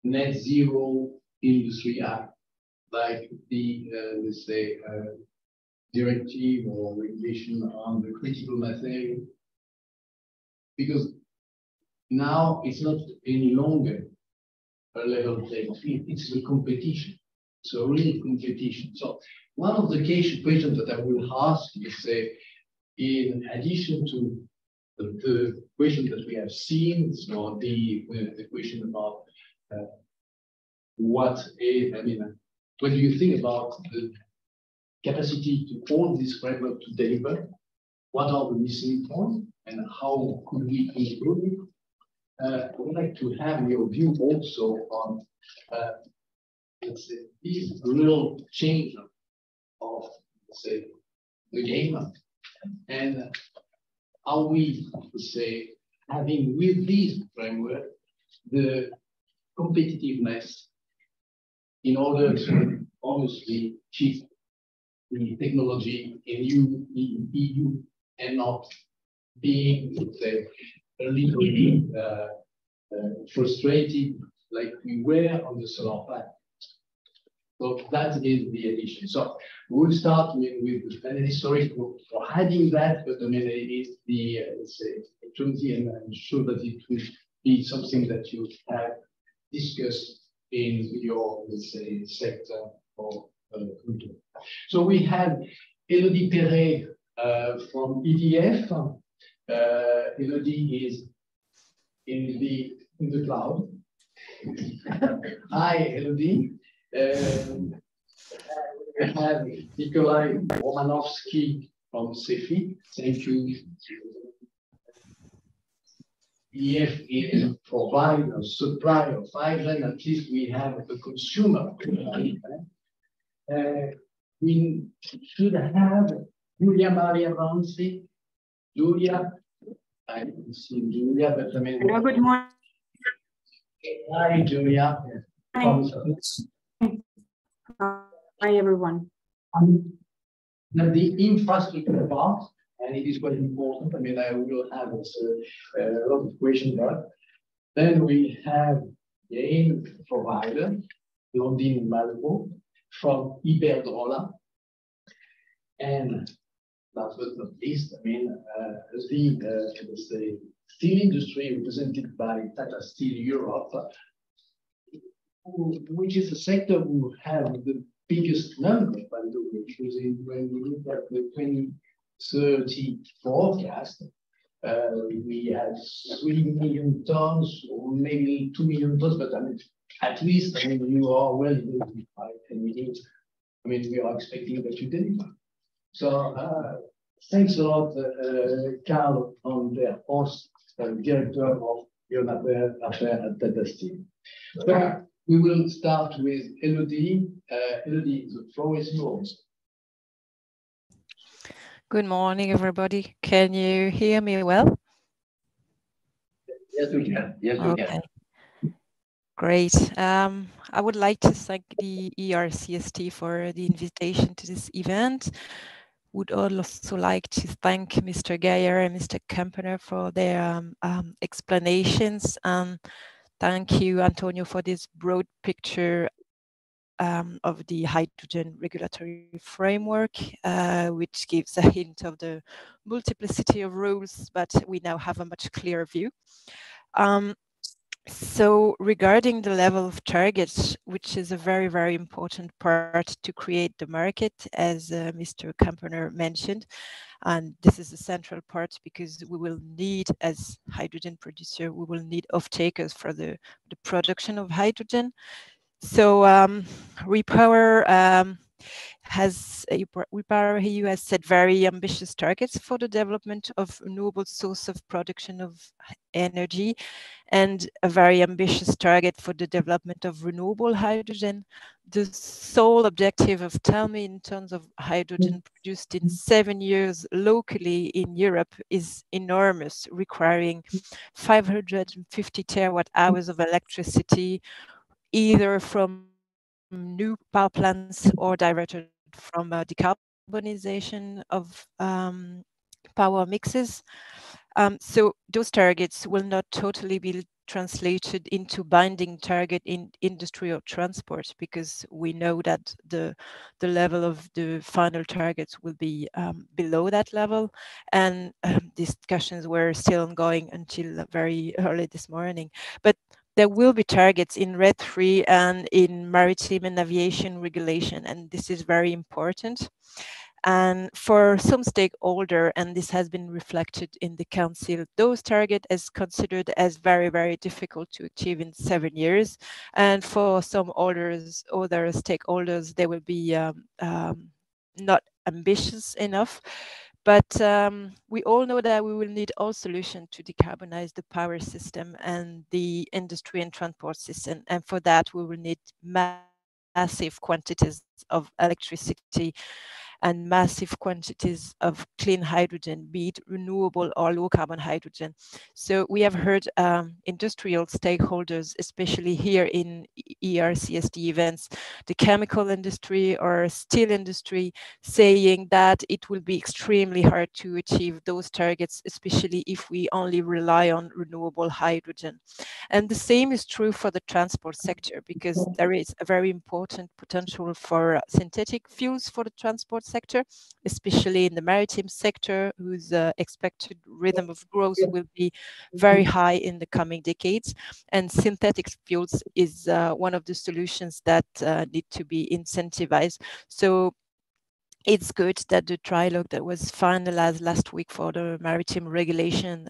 Net Zero Industry Act, like the, let's say, directive or regulation on the critical material. Because now it's not any longer a level playing field, it's a competition. So really competition. So one of the questions that I will ask is, say, in addition to the question that we have seen, so the question about what do you think about the capacity to hold this framework to deliver? What are the missing points and how could we improve it? I would like to have your view also on let's say, this real change of, let's say, the game, and are we, let's say, having with this framework the competitiveness in order to honestly keep the technology in EU and not being, let's say, a little bit frustrated like we were on the solar planet. So that is the addition. So we'll start with the panelist. Sorry for adding that, but I mean, it is the, let's say, opportunity, and I'm sure that it will be something that you have discussed in your, let's say, sector or culture. So we have Elodie Perret From EDF, Elodie is in the cloud. Hi, Elodie. We have Nikolai Romanovsky from CEFI. Thank you. EF is a provider, supplier of hydrogen. At least we have a consumer. We should have Julia Maria Ronzi. Julia, I don't see Julia, but I mean. Hello, good morning. Hi, Julia. Hi, Hi everyone. Now the infrastructure part, and it is quite important. I mean, I will have also a lot of questions there. Then we have the provider, London Malvo, from Iberdrola. And last but not least, I mean, the steel industry represented by Tata Steel Europe, which is a sector who have the biggest number, by the way, because when we look at the 2030 forecast, we have 3 million tons or maybe 2 million tons, but I mean, at least, I mean, you are well identified, and we are expecting that you deliver. So thanks a lot, Carl, on their post, director of Ion Affaires at Tata Steel. So we will start with Elodie. Elodie, the floor is yours. Good morning, everybody. Can you hear me well? Yes, we can. Yes, we can. Great. I would like to thank the ERCST for the invitation to this event. Would also like to thank Mr. Geyer and Mr. Kempener for their explanations. Thank you, Antonio, for this broad picture of the hydrogen regulatory framework, which gives a hint of the multiplicity of rules, but we now have a much clearer view. So regarding the level of targets, which is a very, very important part to create the market, as Mr. Kempener mentioned, and this is a central part because we will need, as hydrogen producer, we will need off-takers for the production of hydrogen. So Repower EU has set very ambitious targets for the development of renewable source of production of energy, and a very ambitious target for the development of renewable hydrogen. The sole objective of 10 million tons of hydrogen produced in 7 years locally in Europe is enormous, requiring 550 terawatt hours of electricity, either from new power plants or diverted from decarbonization of power mixes. So those targets will not totally be translated into binding target in industry or transport, because we know that the level of the final targets will be below that level, and discussions were still ongoing until very early this morning. But there will be targets in RED III and in maritime and aviation regulation, and this is very important. And for some stakeholder, and this has been reflected in the council, those targets is considered as very, very difficult to achieve in 7 years. And for some other stakeholders, they will be not ambitious enough. But we all know that we will need all solutions to decarbonize the power system and the industry and transport system. And for that, we will need massive quantities of electricity and massive quantities of clean hydrogen, be it renewable or low carbon hydrogen. So we have heard industrial stakeholders, especially here in ERCST events, the chemical industry or steel industry, saying that it will be extremely hard to achieve those targets, especially if we only rely on renewable hydrogen. And the same is true for the transport sector, because there is a very important potential for synthetic fuels for the transport sector, especially in the maritime sector, whose expected rhythm of growth will be very high in the coming decades. And synthetic fuels is one of the solutions that need to be incentivized. So it's good that the trilogue that was finalized last week for the maritime regulation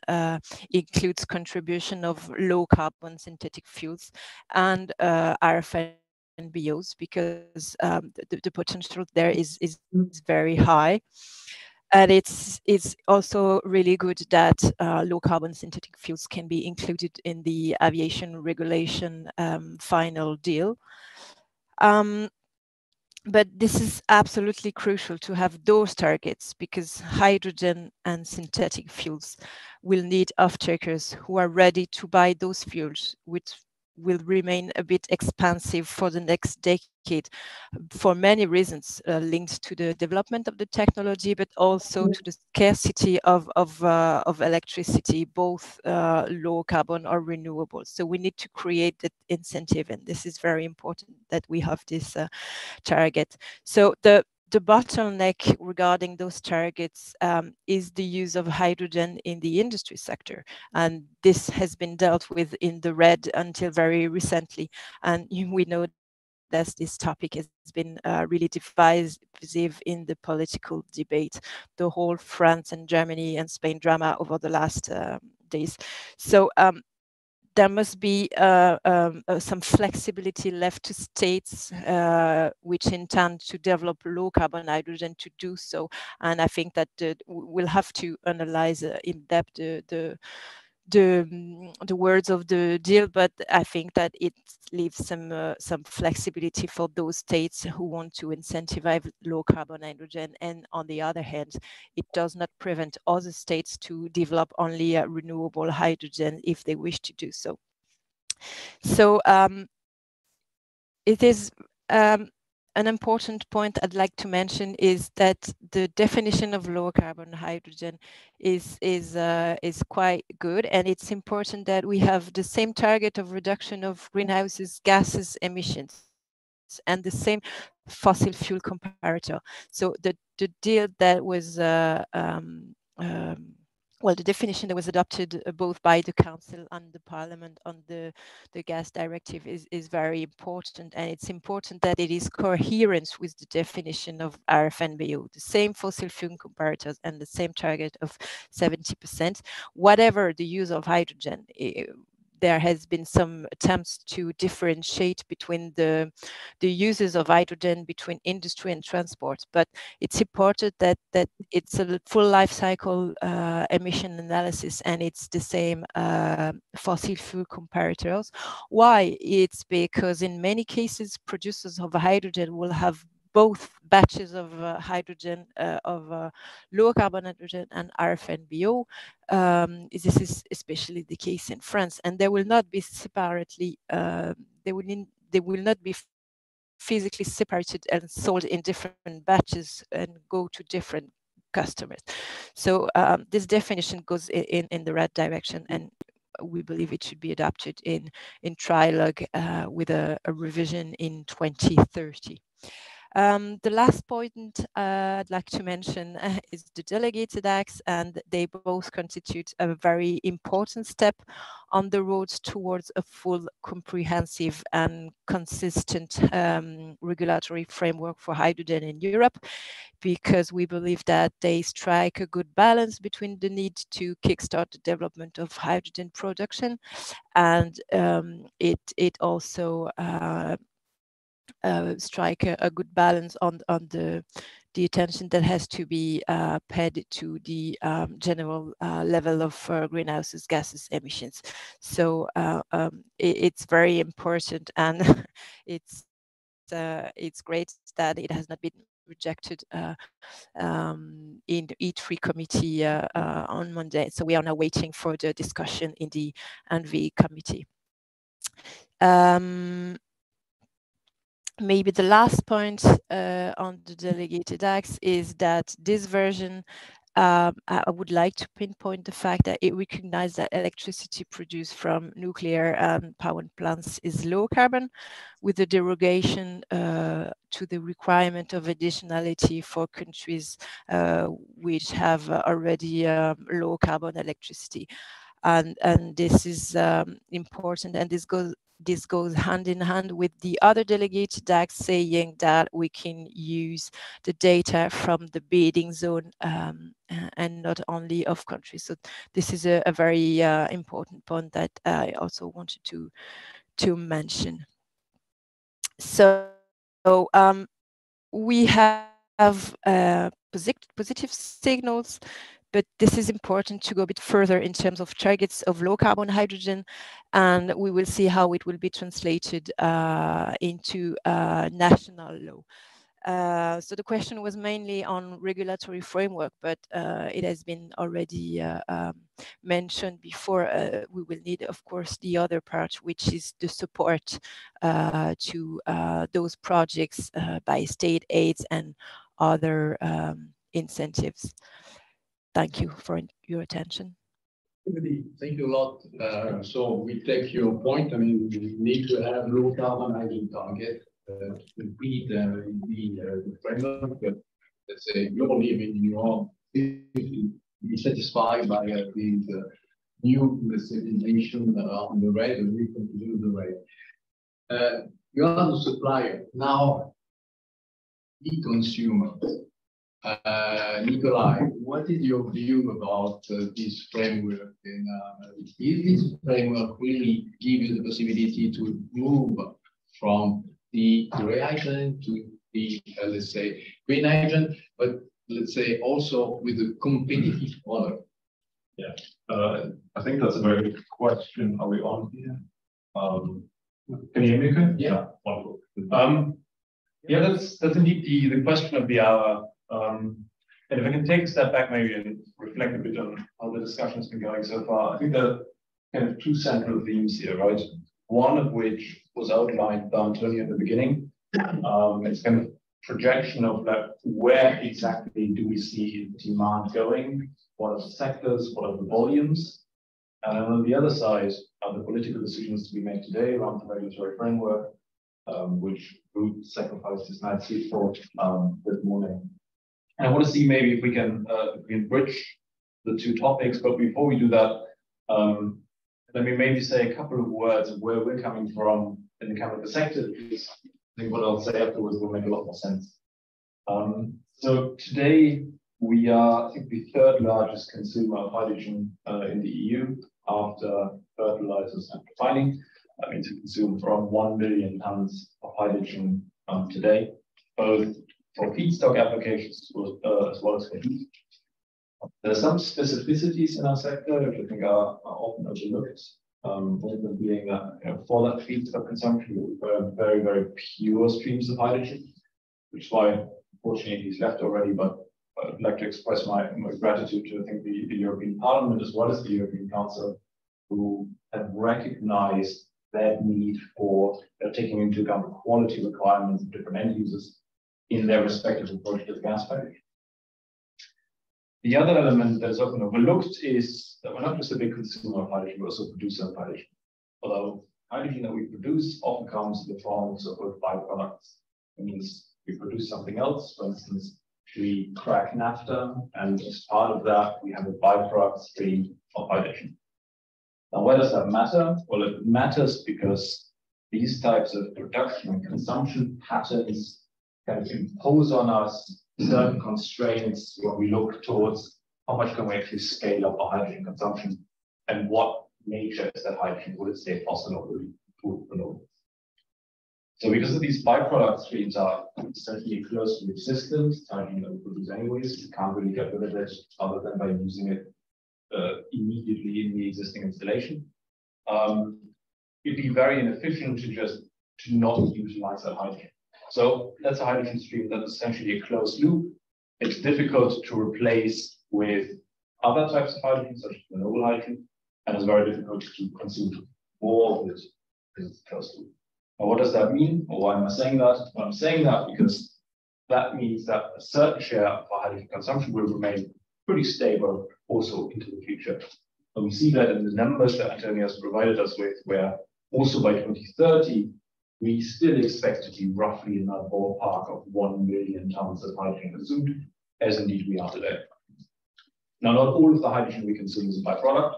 includes contribution of low carbon synthetic fuels and RFNBOs, because the potential there is very high. And it's also really good that low carbon synthetic fuels can be included in the aviation regulation final deal. But this is absolutely crucial to have those targets, because hydrogen and synthetic fuels will need off-takers who are ready to buy those fuels, which will remain a bit expensive for the next decade for many reasons linked to the development of the technology, but also to the scarcity of electricity, both low carbon or renewable. So we need to create that incentive, and this is very important that we have this target. So the bottleneck regarding those targets is the use of hydrogen in the industry sector. And this has been dealt with in the red until very recently. And we know that this topic has been really divisive in the political debate, the whole France and Germany and Spain drama over the last days. So there must be some flexibility left to states which intend to develop low carbon hydrogen to do so. And I think that we'll have to analyze in depth the words of the deal, but I think that it leaves some flexibility for those states who want to incentivize low carbon hydrogen, and on the other hand, it does not prevent other states to develop only renewable hydrogen if they wish to do so. So it is an important point I'd like to mention is that the definition of low carbon hydrogen is quite good, and it's important that we have the same target of reduction of greenhouse gases emissions and the same fossil fuel comparator. So the deal that was well, the definition that was adopted both by the Council and the Parliament on the gas directive is very important, and it's important that it is coherent with the definition of RFNBO, the same fossil fuel comparators and the same target of 70%, whatever the use of hydrogen. There has been some attempts to differentiate between the uses of hydrogen between industry and transport, but it's important that it's a full life cycle emission analysis, and it's the same fossil fuel comparators. Why? It's because in many cases, producers of hydrogen will have both batches of hydrogen, low carbon hydrogen and RFNBO. This is especially the case in France, and they will not be separately. They will not be physically separated and sold in different batches and go to different customers. So this definition goes in the right direction, and we believe it should be adopted in trilogue with a revision in 2030. The last point I'd like to mention is the delegated acts, and they both constitute a very important step on the road towards a full, comprehensive and consistent regulatory framework for hydrogen in Europe, because we believe that they strike a good balance between the need to kickstart the development of hydrogen production, and it also strike a good balance on the attention that has to be paid to the general level of greenhouse gases emissions. So it's very important, and it's great that it has not been rejected in the E3 committee on Monday. So we are now waiting for the discussion in the ENVI committee. Maybe the last point on the delegated acts is that this version, I would like to pinpoint the fact that it recognizes that electricity produced from nuclear power plants is low carbon, with the derogation to the requirement of additionality for countries which have already low carbon electricity. and this is important, and this goes hand in hand with the other delegated acts saying that we can use the data from the bidding zone and not only of countries. So this is a very important point that I also wanted to mention. So we have positive signals, but this is important to go a bit further in terms of targets of low carbon hydrogen, and we will see how it will be translated into national law. So the question was mainly on regulatory framework, but it has been already mentioned before. We will need, of course, the other part, which is the support to those projects by state aids and other incentives. Thank you for your attention. Thank you a lot. So we take your point. I mean, we need to have low carbon hydrogen target to beat the framework. But let's say globally, I mean, you are be satisfied by these new legislation on the right, and we can do the right. You are the supplier now. The consumer. Nikolai, what is your view about this framework? And is this framework really give you the possibility to move from the gray hydrogen to the, let's say, green hydrogen, but let's say also with a competitive product? Yeah, I think that's a very good question. Are we on here? Can you hear me okay? Yeah. Wonderful. Yeah, that's indeed the question of the hour. And if I can take a step back maybe and reflect a bit on how the discussion has been going so far, I think there are kind of two central themes here, right? One of which was outlined by Antonio at the beginning. It's kind of projection of that, where exactly do we see demand going? What are the sectors? What are the volumes? And then on the other side are the political decisions to be made today around the regulatory framework, which Ruth sacrificed his night sleep for this morning. And I want to see maybe if we can bridge the two topics. But before we do that, let me maybe say a couple of words of where we're coming from in the chemical sector, because I think what I'll say afterwards will make a lot more sense. So today we are, I think, the third largest consumer of hydrogen in the EU after fertilizers and refining. That means we consume around 1 million tons of hydrogen today, both for feedstock applications as well as for heat. There are some specificities in our sector which I think are often overlooked. One of them being that for that feedstock consumption, we burn very, very pure streams of hydrogen, which is why, unfortunately, he's left already. But I'd like to express my gratitude to, I think, the European Parliament as well as the European Council, who have recognized that need for taking into account the quality requirements of different end users in their respective approach to the gas package. The other element that is often overlooked is that we're not just a big consumer of hydrogen, we're also a producer of hydrogen. Although hydrogen that we produce often comes in the forms of byproducts. It means we produce something else. For instance, we crack naphtha, and as part of that, we have a byproduct stream of hydrogen. Now, why does that matter? Well, it matters because these types of production and consumption patterns kind of impose on us certain constraints when we look towards how much can we actually scale up our hydrogen consumption and what nature is that hydrogen? Will it stay fossil or will it be renewable? So because of these byproduct streams are essentially closed loop systems, hydrogen that we produce anyways, we can't really get rid of it other than by using it immediately in the existing installation. It'd be very inefficient to not utilize that hydrogen. So that's a hydrogen stream that's essentially a closed loop. It's difficult to replace with other types of hydrogen, such as renewable hydrogen, and it's very difficult to consume more of it because it's closed loop. Now, what does that mean? Or why am I saying that? Well, I'm saying that because that means that a certain share of our hydrogen consumption will remain pretty stable also into the future. And we see that in the numbers that Antonio has provided us with, where also by 2030, we still expect to be roughly in that ballpark of 1 million tons of hydrogen consumed, as indeed we are today. Now, not all of the hydrogen we consume is a byproduct.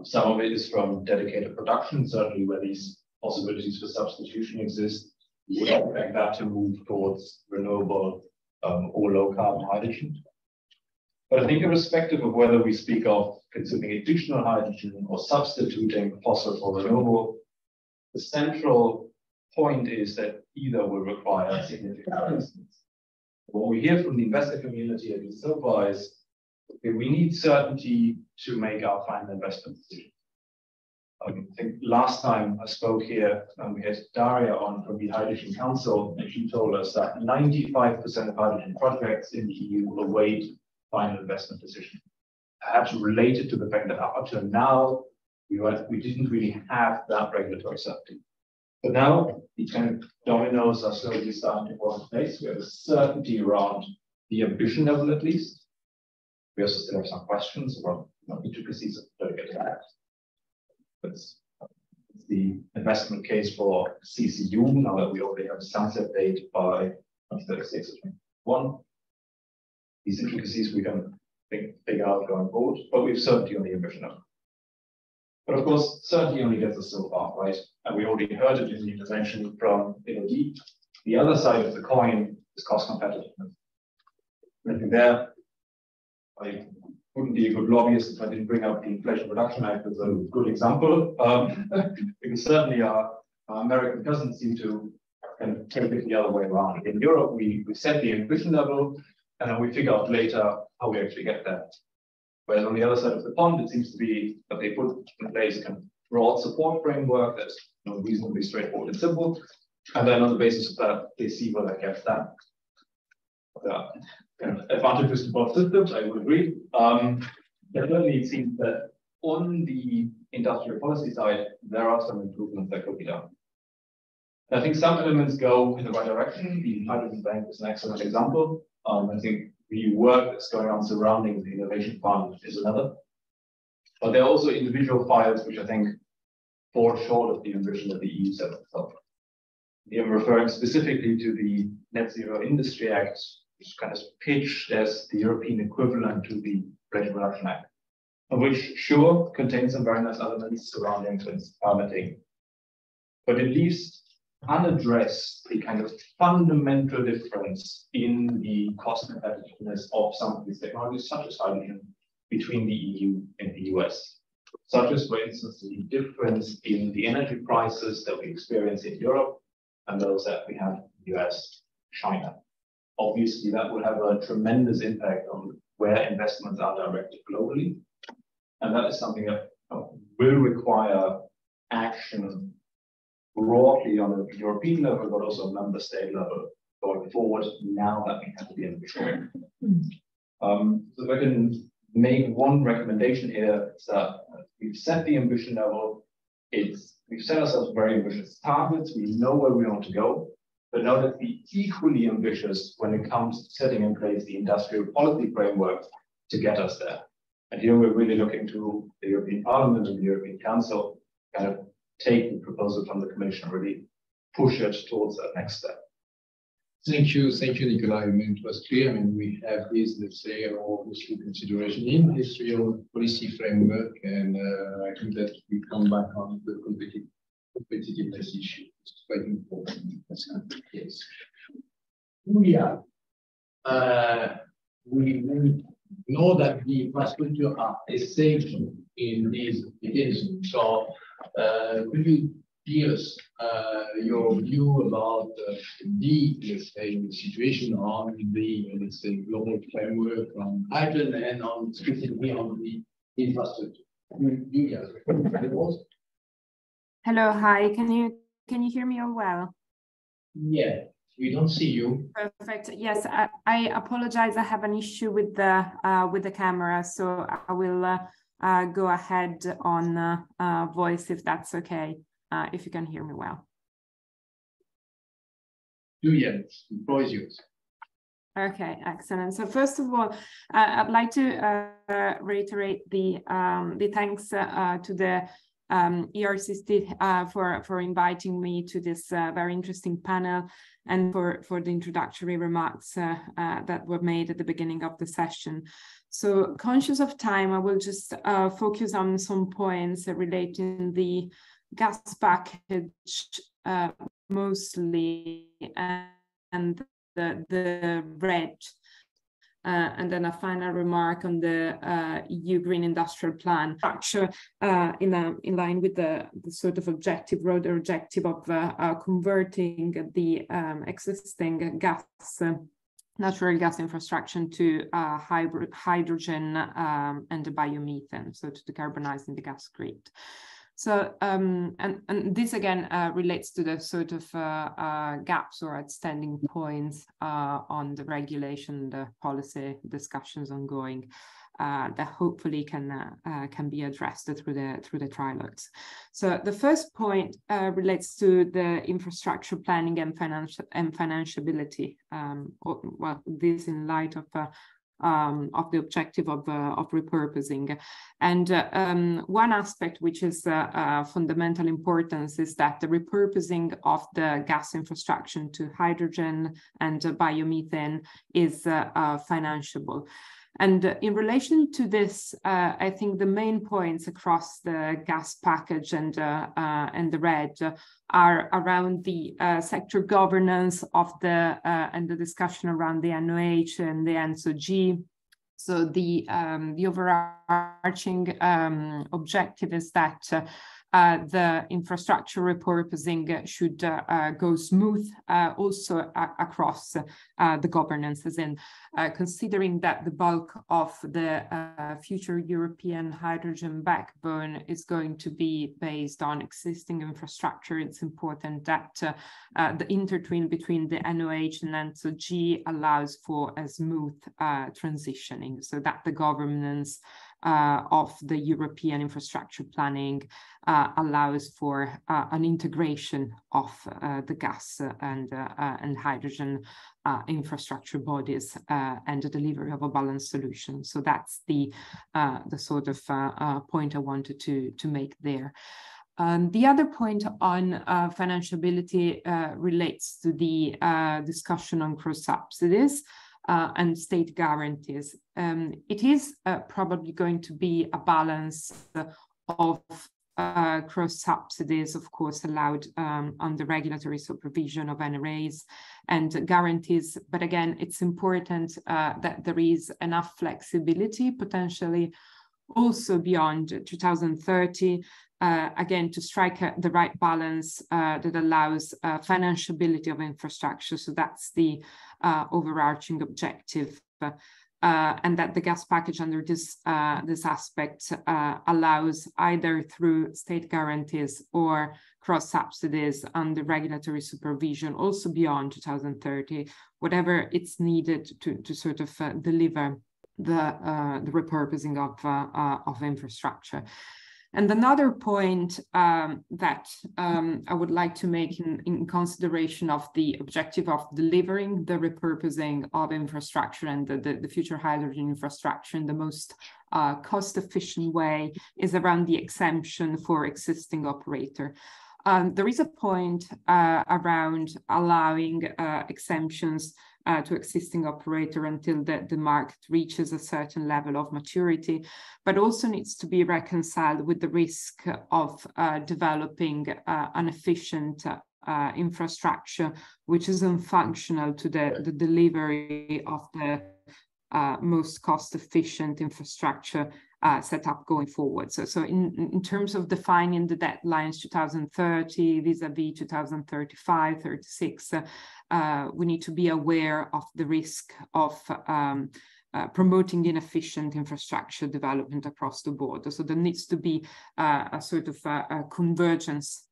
Some of it is from dedicated production, certainly where these possibilities for substitution exist. We would expect that to move towards renewable or low carbon hydrogen. But I think irrespective of whether we speak of consuming additional hydrogen or substituting fossil for renewable, the central point is that either will require significant investments. What we hear from the investor community, at least so far, is okay, we need certainty to make our final investment decision. I think last time I spoke here, we had Daria on from the Hydrogen Council, and she told us that 95% of hydrogen projects in the EU await final investment decision. Perhaps related to the fact that up until now, we didn't really have that regulatory certainty. But now the kind of dominoes are slowly starting to fall in place. We have a certainty around the ambition level, at least. We also still have some questions about intricacies of the Delegate Act. It's the investment case for CCU, now that we already have a sunset date by 2036 or 2021. These intricacies we can figure out going forward, but we have certainty on the ambition level. But of course, certainty only gets us so far, right? And we already heard it in the intervention from NOD. The other side of the coin is cost competitiveness. I think there, I wouldn't be a good lobbyist if I didn't bring up the Inflation Reduction Act as a good example. Because certainly our American cousins seem to kind of take it the other way around. In Europe, we set the ambition level, and then we figure out later how we actually get there. Whereas on the other side of the pond, it seems to be that they put in place a kind of broad support framework that's reasonably straightforward and simple. And then on the basis of that, they see where that gets done. Kind of advantages to both systems, I would agree. Definitely it seems that on the industrial policy side, there are some improvements that could be done. And I think some elements go in the right direction. The Hydrogen Bank is an excellent example. I think the work that's going on surrounding the Innovation Fund is another. But there are also individual files which I think fall short of the ambition that the EU set itself. I'm referring specifically to the Net Zero Industry Act, which is kind of pitched as the European equivalent to the Inflation Reduction Act, which sure contains some very nice elements surrounding permitting, but it leaves unaddressed the kind of fundamental difference in the cost competitiveness of some of these technologies, such as hydrogen, between the EU and the US. Such as, for instance, the difference in the energy prices that we experience in Europe and those that we have in the US, China. Obviously, that will have a tremendous impact on where investments are directed globally. And that is something that will require action broadly on a European level, but also member state level going forward now that we have the ambition. So if I can make one recommendation here, is that we've set the ambition level. We've set ourselves very ambitious targets. We know where we want to go, but now let's be equally ambitious when it comes to setting in place the industrial policy framework to get us there. And here we're really looking to the European Parliament and the European Council kind of take the proposal from the Commission and really push it towards that next step. Thank you, Nikolai. I mean, it was clear. I mean, we have this, let's say, obviously consideration in the industrial policy framework, and I think that we come back on the competitiveness issue. It's quite important. That's not the case. Yeah. We know that the infrastructure are essential in these mechanisms. So, could you give us your view about the, let's say, situation on the, let's say, global framework on hydrogen and on specifically on the infrastructure? Hello, hi. Can you hear me all well? Yeah, we don't see you. Perfect. Yes, I apologize. I have an issue with the camera, so I will go ahead on voice if that's okay. If you can hear me well. Yes, the floor is yours. Okay, excellent. So first of all, I'd like to reiterate the thanks to the ERCST for inviting me to this very interesting panel, and for the introductory remarks that were made at the beginning of the session. So, conscious of time, I will just focus on some points relating the gas package mostly, and the red. And then a final remark on the EU Green Industrial Plan structure in line with the sort of broader objective of converting the existing natural gas infrastructure to hydrogen and biomethane, so to decarbonizing the gas grid. So, and this again relates to the sort of gaps or outstanding points on the regulation, the policy discussions ongoing that hopefully can be addressed through the trilogues. So the first point relates to the infrastructure planning and financiability. Well, this in light of the objective of repurposing. And one aspect which is fundamental importance is that the repurposing of the gas infrastructure to hydrogen and biomethane is financeable. And in relation to this, I think the main points across the gas package and the red are around the sector governance of and the discussion around the NOH and the NSOG. So the overarching objective is that the infrastructure repurposing should go smooth also across the governance, as in considering that the bulk of the future European hydrogen backbone is going to be based on existing infrastructure. It's important that the intertwine between the NOH and NSOG allows for a smooth transitioning, so that the governance of the European infrastructure planning allows for an integration of the gas and hydrogen infrastructure bodies and the delivery of a balanced solution. So that's the sort of point I wanted to make there. The other point on financiability relates to the discussion on cross-subsidies and state guarantees. It is probably going to be a balance of cross-subsidies, of course, allowed under regulatory supervision of NRAs and guarantees. But again, it's important that there is enough flexibility, potentially also beyond 2030, again, to strike the right balance that allows financiability of infrastructure. So that's the overarching objective. And that the gas package under this aspect allows either through state guarantees or cross-subsidies under regulatory supervision, also beyond 2030, whatever it's needed to sort of deliver the repurposing of infrastructure. And another point that I would like to make in consideration of the objective of delivering the repurposing of infrastructure and the future hydrogen infrastructure in the most cost-efficient way is around the exemption for existing operator. There is a point around allowing exemptions to existing operator until the market reaches a certain level of maturity, but also needs to be reconciled with the risk of developing an efficient infrastructure, which isn't functional to the delivery of the most cost-efficient infrastructure set up going forward. So in terms of defining the deadlines 2030 vis-a-vis 2035, 36, we need to be aware of the risk of promoting inefficient infrastructure development across the board. So there needs to be a sort of a convergence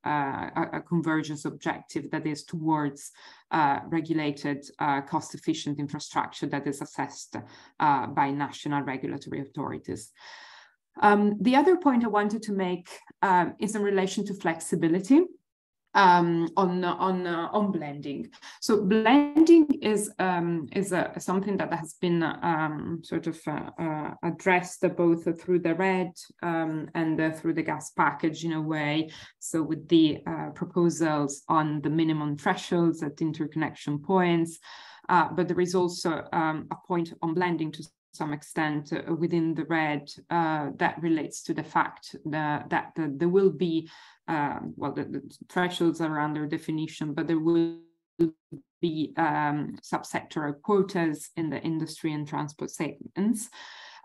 objective that is towards regulated cost-efficient infrastructure that is assessed by national regulatory authorities. The other point I wanted to make is in relation to flexibility. on blending. So blending is something that has been sort of addressed both through the RED and through the gas package in a way. So with the proposals on the minimum thresholds at interconnection points, but there is also a point on blending to some extent within the RED that relates to the fact that there will be well, the thresholds are under definition, but there will be subsectoral quotas in the industry and transport segments.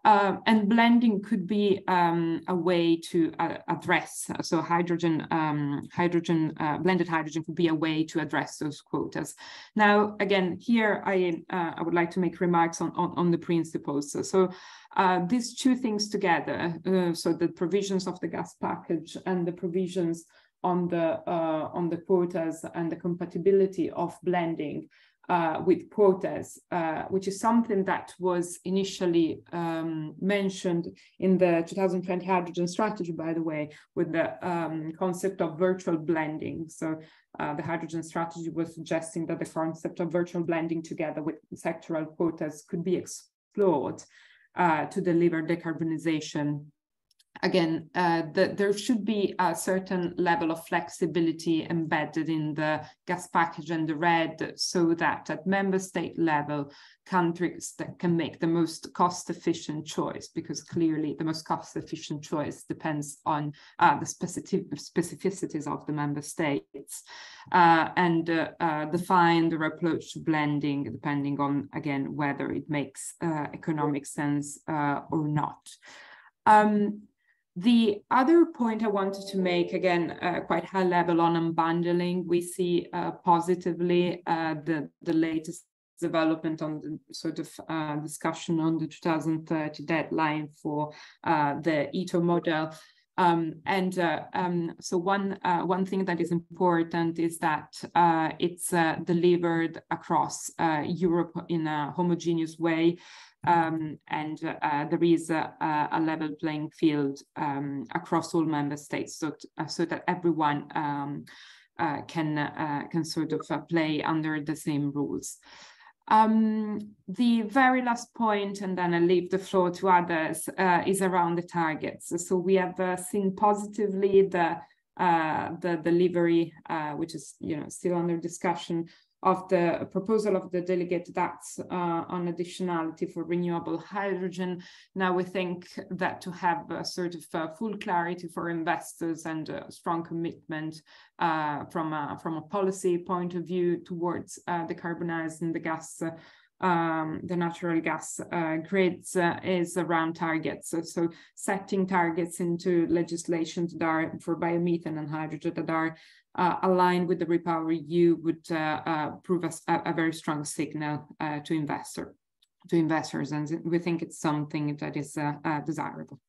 And blending could be a way to address, so blended hydrogen could be a way to address those quotas. Now, again, here I would like to make remarks on the principles. So these two things together, so the provisions of the gas package and the provisions on the quotas and the compatibility of blending with quotas, which is something that was initially mentioned in the 2020 hydrogen strategy, by the way, with the concept of virtual blending. So the hydrogen strategy was suggesting that the concept of virtual blending together with sectoral quotas could be explored to deliver decarbonization. Again, there should be a certain level of flexibility embedded in the gas package and the RED, so that at member state level, countries that can make the most cost-efficient choice, because clearly the most cost-efficient choice depends on the specificities of the member states, and define their approach to blending depending on, again, whether it makes economic sense or not. The other point I wanted to make, again, quite high level on unbundling, we see positively the latest development on the sort of discussion on the 2030 deadline for the ETO model. So one thing that is important is that it's delivered across Europe in a homogeneous way, and there is a level playing field across all member states, so that everyone can sort of play under the same rules. The very last point, and then I leave the floor to others, is around the targets. So we have seen positively the delivery, which is still under discussion, of the proposal of the delegated acts on additionality for renewable hydrogen. Now we think that to have a sort of full clarity for investors and a strong commitment from a policy point of view towards decarbonizing the gas, the natural gas grids is around targets. So setting targets into legislation that are for biomethane and hydrogen that are aligned with the REPowerEU would prove a very strong signal to investors, and we think it's something that is desirable.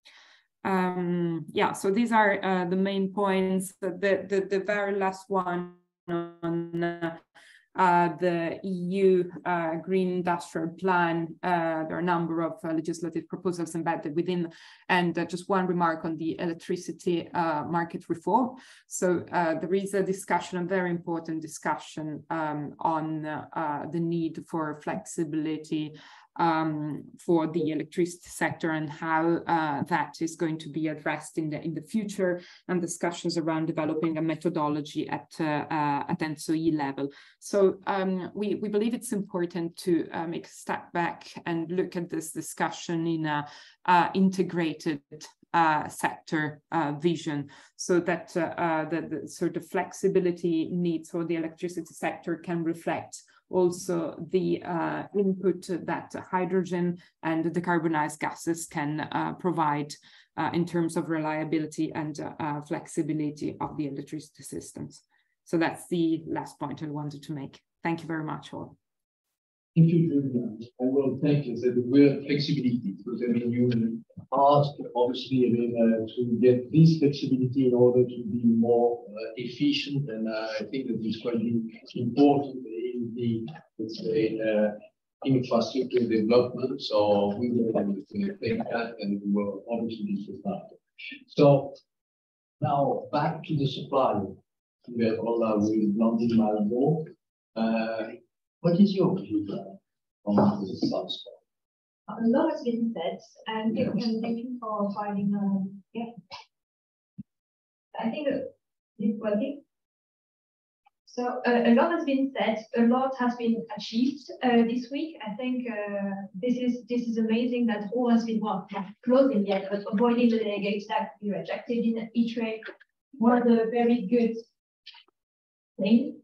Yeah, so these are the main points. The very last one on the EU Green Industrial Plan. There are a number of legislative proposals embedded within, and just one remark on the electricity market reform. So there is a discussion, a very important discussion on the need for flexibility for the electricity sector and how that is going to be addressed in the future, and discussions around developing a methodology at NSOE level. So we believe it's important to make a step back and look at this discussion in a integrated sector vision, so that the sort of flexibility needs for the electricity sector can reflect also the input that hydrogen and decarbonized gases can provide in terms of reliability and flexibility of the electricity systems. So that's the last point I wanted to make. Thank you very much, all. Thank you, Julian. I will thank you for the word flexibility, because I mean, you asked, obviously, to get this flexibility in order to be more efficient, and I think that is quite important in the, let's say, infrastructure development. So we will take that, and we will obviously start. So now back to the supply. we have all with Blondin Malvo. What is your view on the sunspot? A lot has been said, and thank you for finding. Yeah, I think it's working. So a lot has been said. A lot has been achieved this week. I think this is amazing that all has been not closing yet, but avoiding the delegates that we rejected in E-Trade was a very good thing.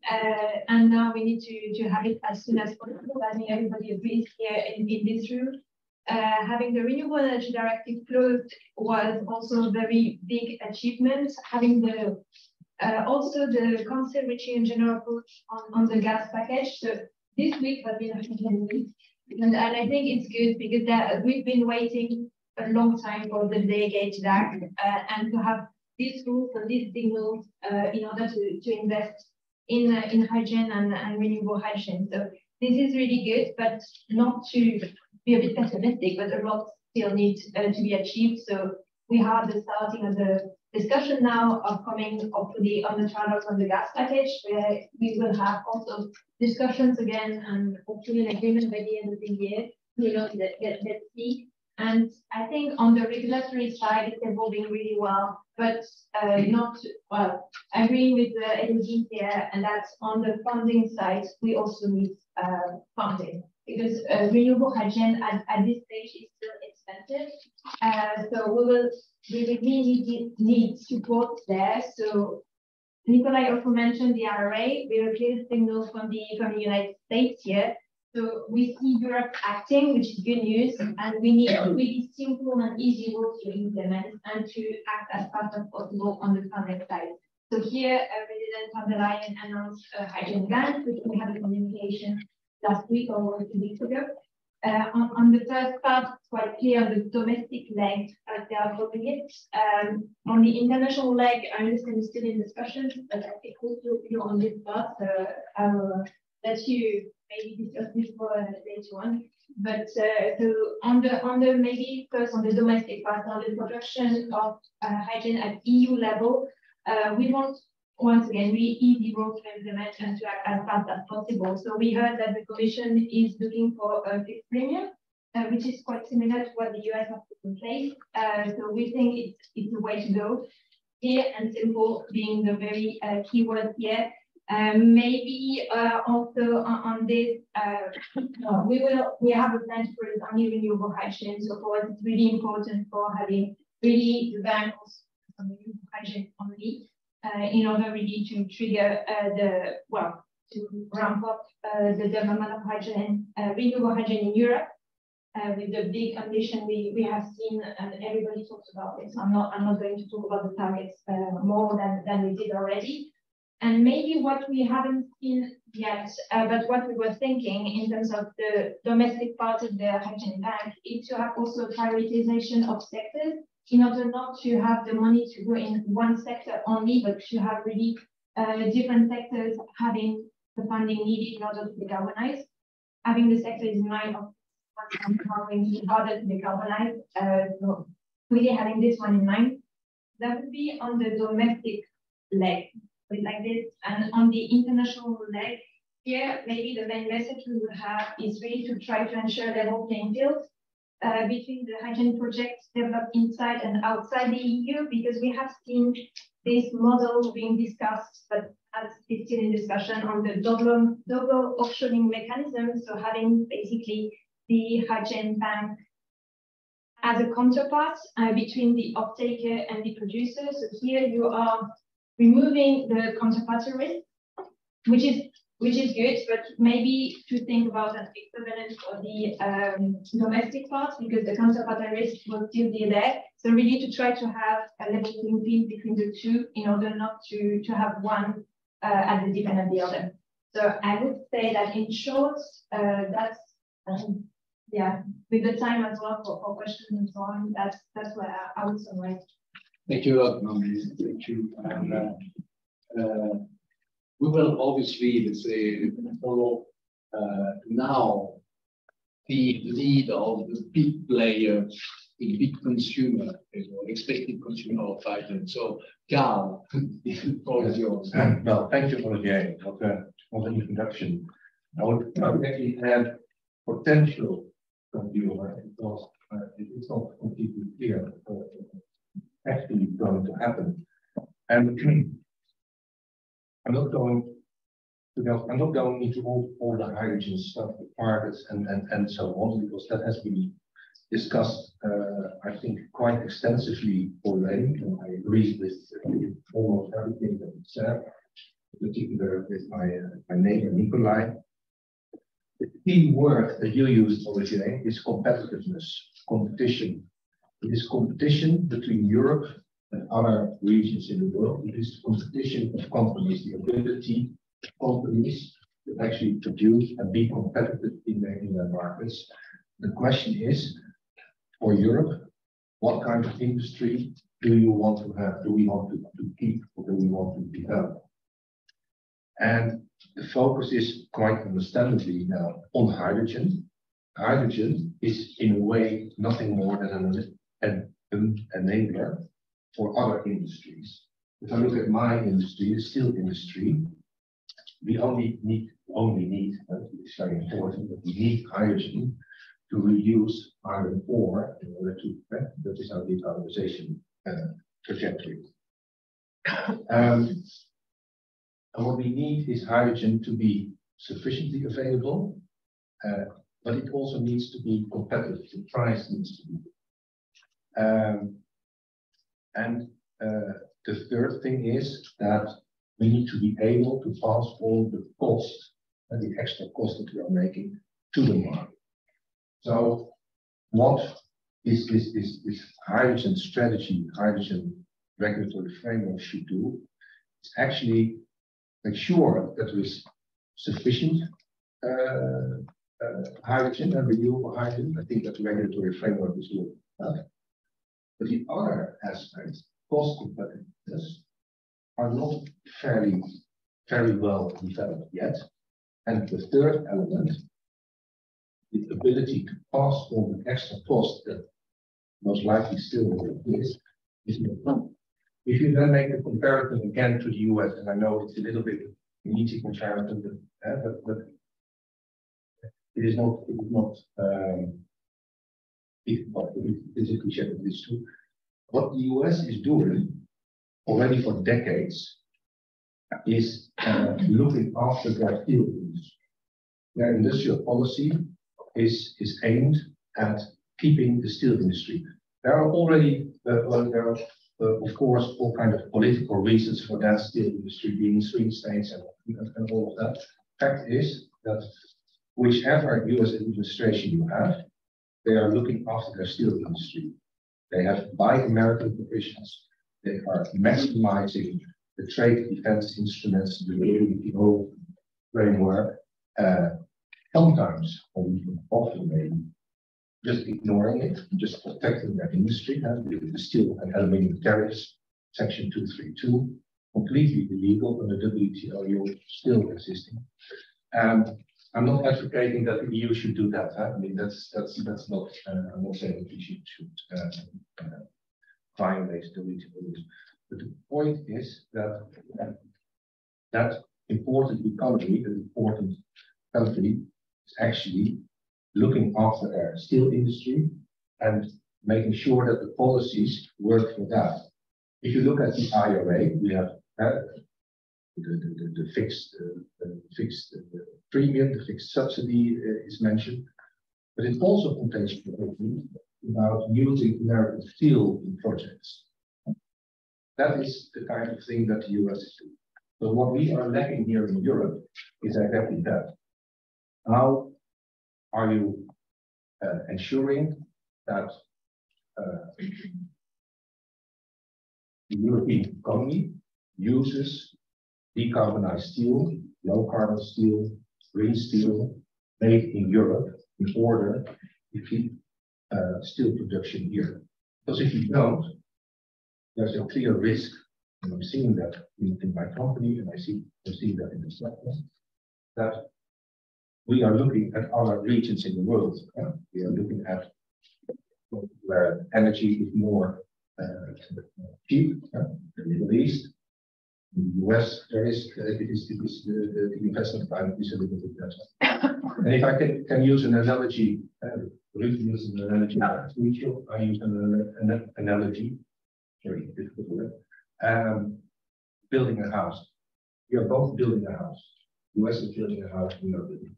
And now we need to have it as soon as possible. I think everybody agrees here in this room. Having the Renewable Energy Directive closed was also a very big achievement. Having the also the Council reaching a general approach on the gas package. So this week has been a week, and I think it's good because we've been waiting a long time for the delegated act and to have these rules and these signals in order to invest in hydrogen and renewable hydrogen. So this is really good, but not to be a bit pessimistic, but a lot still needs to be achieved. So we have the starting of the discussion now upcoming hopefully on the trials on the gas package, where we will have also discussions again and hopefully an agreement by the end of the year. We know that let's see. And I think on the regulatory side, it's evolving really well, but not well. Agreeing with the LG here, and that's on the funding side, we also need funding because renewable hydrogen at this stage is still expensive. So we really need support there. So Nikolai also mentioned the IRA. There are clear signals from the United States here. So we see Europe acting, which is good news, and we need really simple and easy rules to implement and to act as fast as possible on the funding side. So here, President von der Leyen announced a hydrogen grant, which we had a communication last week or 2 weeks ago. On the first part, it's quite clear on the domestic leg, they are holding it. On the international leg, I understand it's still in discussion, but I think also on this part, I will let you maybe discuss this for later on. But so on the maybe first on the domestic part, on the production of hydrogen at EU level, we want once again really easy rules to implement and to act as fast as possible. So we heard that the Commission is looking for a fixed premium, which is quite similar to what the US has put in place. So we think it's the way to go. Clear and simple being the very key word here. Maybe also on this, we have a plan for only renewable hydrogen. So for us, it's really important for having really the ban on renewable hydrogen only in order really to trigger to ramp up the development of hydrogen, renewable hydrogen in Europe. With the big ambition we have seen, and everybody talks about this. I'm not going to talk about the targets more than we did already. And maybe what we haven't seen yet, but what we were thinking in terms of the domestic part of the hydrogen bank is to have also prioritization of sectors in order not to have the money to go in one sector only, but to have really different sectors having the funding needed in order to decarbonize. Having the sectors in mind of in order to decarbonize, so really having this one in mind. That would be on the domestic leg. Like this, and on the international leg, here maybe the main message we would have is really to try to ensure level playing field between the hydrogen projects developed inside and outside the EU, because we have seen this model being discussed, but as it's still in discussion on the double auctioning mechanism. So having basically the hydrogen bank as a counterpart between the off-taker and the producer. So here you are removing the counterparty risk, which is good, but maybe to think about an equivalent for the domestic part, because the counterparty risk will still be there. So really to try to have a level playing field between the two in order not to have one at the deep end of the other. So I would say that in short, that's with the time as well for questions and so on, that's where I would summarize. Thank you a lot, Nandi. Thank you. And we will obviously, let's say, follow now the lead of the big player a big consumer, expected consumer of hydrogen. So, Carl, the floor is yours. Well, thank you, Olivier, for the introduction. I would actually add potential consumer because it is not completely clear actually going to happen. And I'm not going into all the hydrogen stuff, the targets and so on, because that has been discussed, I think, quite extensively already, and I agree with almost everything that was said, in particular with my neighbor Nikolai. The key word that you used, Olivier, is competitiveness, competition. It is competition between Europe and other regions in the world. It is competition of companies, the ability of companies to actually produce and be competitive in their markets. The question is, for Europe, what kind of industry do you want to have? Do we want to keep or do we want to develop? And the focus is quite understandably now on hydrogen. Hydrogen is in a way nothing more than an enabler for other industries. If I look at my industry, the steel industry, we only need, it's very important, but we need hydrogen to reduce iron ore in order to, that is our decarbonization trajectory. And what we need is hydrogen to be sufficiently available, but it also needs to be competitive. The price needs to be. And the third thing is that we need to be able to pass on the cost and the extra cost that we are making to the market. So what is this hydrogen strategy, hydrogen regulatory framework should do is actually make sure that there is sufficient hydrogen and renewable hydrogen. I think that the regulatory framework is good. But the other aspects, cost competitiveness, are not very well developed yet. And the third element, the ability to pass on the extra cost that most likely still is not. If you then make a comparison again to the US, and I know it's a little bit an easy comparison, but it is not physically shared with this too. What the US is doing already for decades is looking after their steel industry. Their industrial policy is aimed at keeping the steel industry. There are already, of course, all kinds of political reasons for that steel industry being swing states and all of that. Fact is that whichever US administration you have, they are looking after their steel industry. They have Buy American provisions. They are maximizing the trade defense instruments, the WTO framework, sometimes, or even often maybe, just ignoring it, just protecting their industry, the steel and aluminum tariffs, Section 232, completely illegal under WTO, still existing. I'm not advocating that the EU should do that. I mean, that's not. I'm not saying that we should violate WTO. But the point is that that important economy, an important country, is actually looking after their steel industry and making sure that the policies work for that. If you look at the IRA, we have the fixed premium, the fixed subsidy is mentioned, but it also contains provisions about using American steel in projects. That is the kind of thing that the US is doing. So what we are lacking here in Europe is exactly that. How are you ensuring that the European economy uses decarbonized steel, low carbon steel, green steel made in Europe in order to keep steel production here? Because if you don't, there's a clear risk, and I'm seeing that in my company, and I'm seeing that in the sector, that we are looking at other regions in the world. We are looking at where energy is more cheap, in the Middle East. In the US, there is the investment climate is a little bit better. And if I can use an analogy, Ruud uses an analogy, I use an analogy, very difficult word, building a house. We are both building a house. The US is building a house, we are building.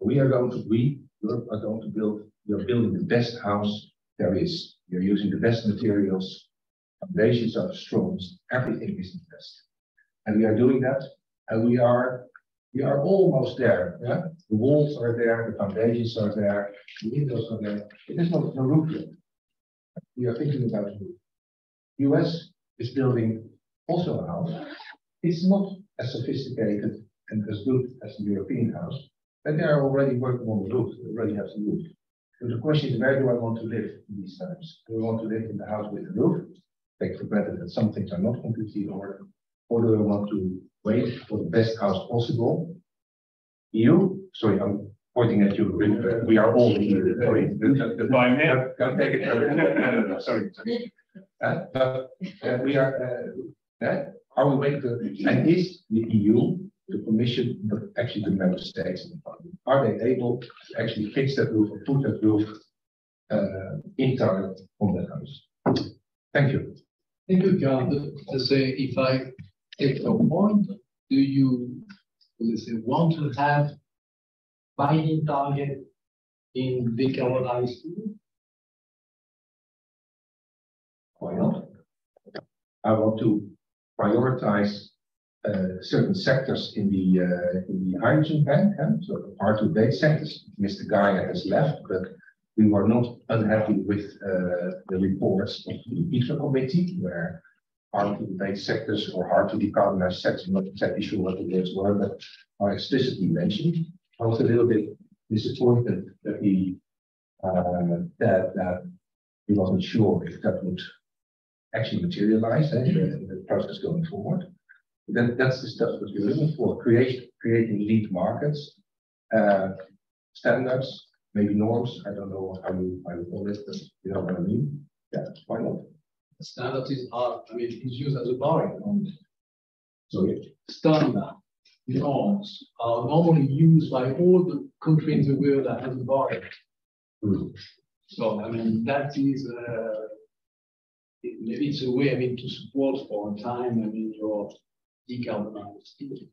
Europe are going to build, we are building the best house there is. We are using the best materials, foundations are the strongest, everything is the best. And we are doing that, and we are almost there. Yeah? The walls are there, the foundations are there, the windows are there. It is not a roof yet. We are thinking about the roof. The US is building also a house. It's not as sophisticated and as good as the European house, but they are already working on the roof. They already have the roof. So the question is, where do I want to live in these times? Do I want to live in the house with a roof? Take for granted that some things are not completely in order. Or do I want to wait for the best house possible? Sorry, I'm pointing at you. We are all here. Sorry. I'm here. Don't take it. No, sorry. But we are we waiting to, and is the EU, the Commission, but actually the member states, are they able to actually fix that roof or put that roof in time on that house? Thank you. Thank you, Carl. To say, if I take your point, do you, let's say, want to have binding target in decarbonized? Why not? I want to prioritize certain sectors in the hydrogen bank, so the hard-to-abate sectors. Mr. Gaia has left, but we were not unhappy with the reports of the ITRE committee, where hard-to-abate sectors or hard-to-decarbonize sectors, I'm not exactly sure what the words were, but are explicitly mentioned. I was a little bit disappointed that he wasn't sure if that would actually materialize in the process going forward. That's the stuff that we're looking for, creating lead markets, standards, maybe norms. I don't know how you call it, but you know what I mean. Yeah, why not? Standards is used as a barrier. So Standard norms are normally used by all the countries in the world that has a barrier. So I mean that is it's a way to support for a time your decarbonized.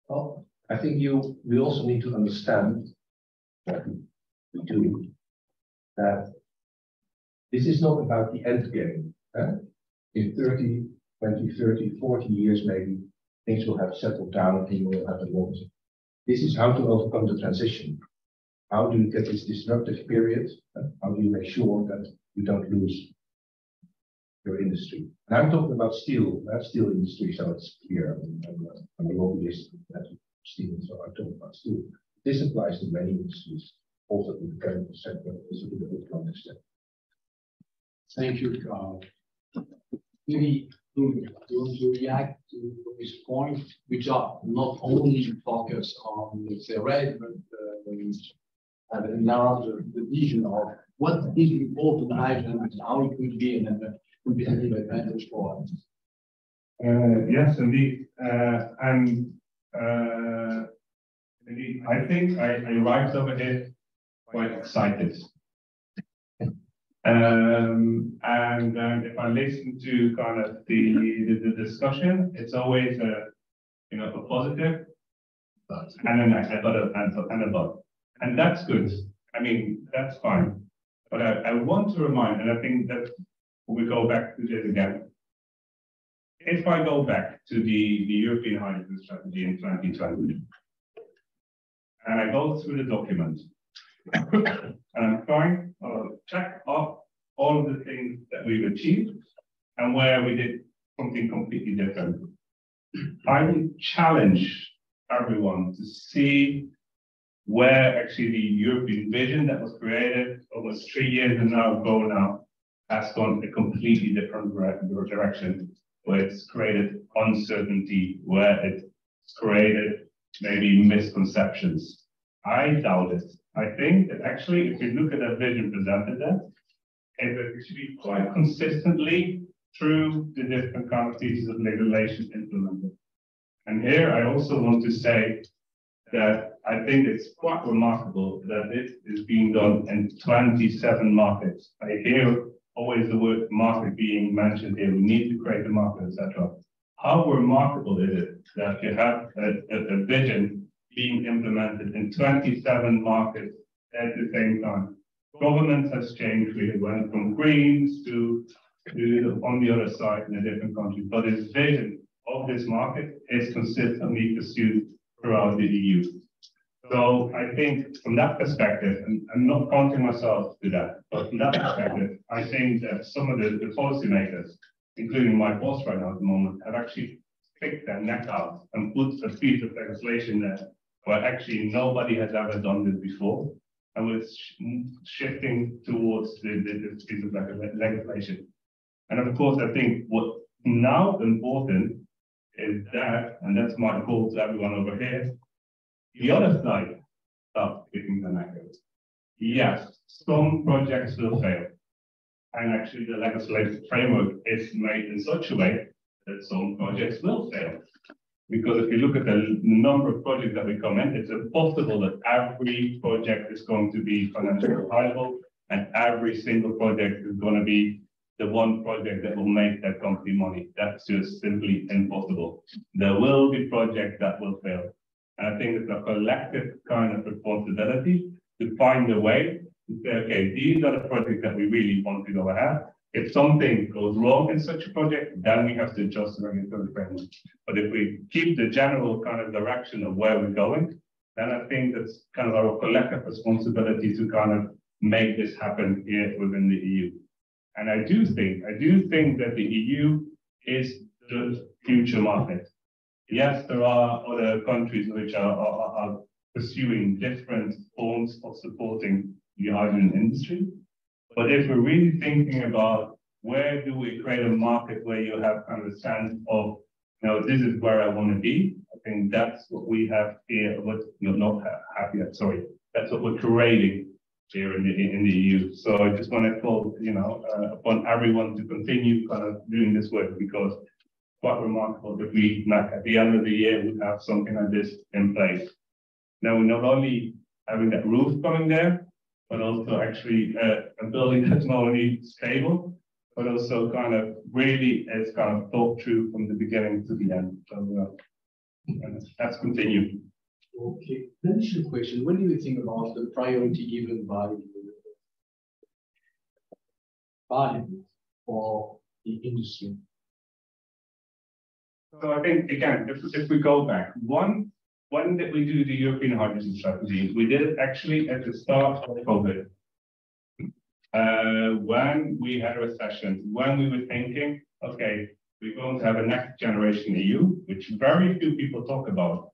Well, I think we also need to understand that we do that this is not about the end game. In 30, 20, 30, 40 years, maybe things will have settled down and you will have a lot. This is how to overcome the transition. How do you get this disruptive period? How do you make sure that you don't lose your industry? And I'm talking about steel industry, so it's clear. I'm a lobbyist at steel, so I'm talking about steel. This applies to many industries, also to the chemical sector, also to the electronic sector. Thank you, Carl. Maybe to react to this point, which are not only focused on, let's say, red, but larger the vision of what is important hydrogen and how it could be a competitive advantage for us. Yes, indeed. Indeed, I think I arrived over here quite excited. And if I listen to kind of the discussion, it's always a positive, and a but, and that's good. I mean, that's fine. But I want to remind, and I think that we go back to this again. If I go back to the European Hydrogen Strategy in 2020, and I go through the document, and I'm trying to check off all of the things that we've achieved and where we did something completely different. I would challenge everyone to see where actually the European vision that was created almost 3 years ago has gone a completely different direction, where it's created uncertainty, where it's created maybe misconceptions. I doubt it. I think that actually, if you look at that vision presented there, it was actually quite consistently through the different kind of pieces of legislation implemented. And here I also want to say that I think it's quite remarkable that this is being done in 27 markets. I hear always the word market being mentioned here. We need to create a market, etc. How remarkable is it that you have a vision being implemented in 27 markets at the same time? Government has changed. We went from Greens to on the other side in a different country. But this vision of this market is consistently pursued throughout the EU. So I think from that perspective, and I'm not counting myself to that, but from that perspective, I think that some of the policymakers, including my boss right now at the moment, have actually picked their neck out and put a piece of legislation there where actually nobody has ever done this before. And we're shifting towards this piece of legislation. And of course, I think what's now important is that, and that's my call to everyone over here, the other side starts kicking the neck out. Yes, some projects will fail. And actually the legislative framework is made in such a way that some projects will fail. Because if you look at the number of projects that we come in, it's impossible that every project is going to be financially viable and every single project is going to be the one project that will make that company money. That's just simply impossible. There will be projects that will fail. And I think it's a collective kind of responsibility to find a way to say, okay, these are the projects that we really want to go ahead. If something goes wrong in such a project, then we have to adjust the regulatory framework. But if we keep the general kind of direction of where we're going, then I think that's kind of our collective responsibility to kind of make this happen here within the EU. And I do think that the EU is the future market. Yes, there are other countries which are pursuing different forms of supporting the hydrogen industry. But if we're really thinking about where do we create a market where you have kind of a sense of, you know, this is where I want to be, I think that's what we have here, what you're not happy at, sorry. That's what we're creating here in the EU. So I just want to call, you know, upon everyone to continue kind of doing this work, because it's quite remarkable that we, at the end of the year, we have something like this in place. Now, we're not only having that roof coming there, but also actually a building that's not only stable, but also kind of really is kind of thought through from the beginning to the end. So that's continued. Okay, initial question. What do you think about the priority given by Parliament for the industry? So I think, again, if we go back, when did we do the European hydrogen strategy? We did it actually at the start of COVID. When we had a recession, when we were thinking, okay, we're going to have a next generation EU, which very few people talk about.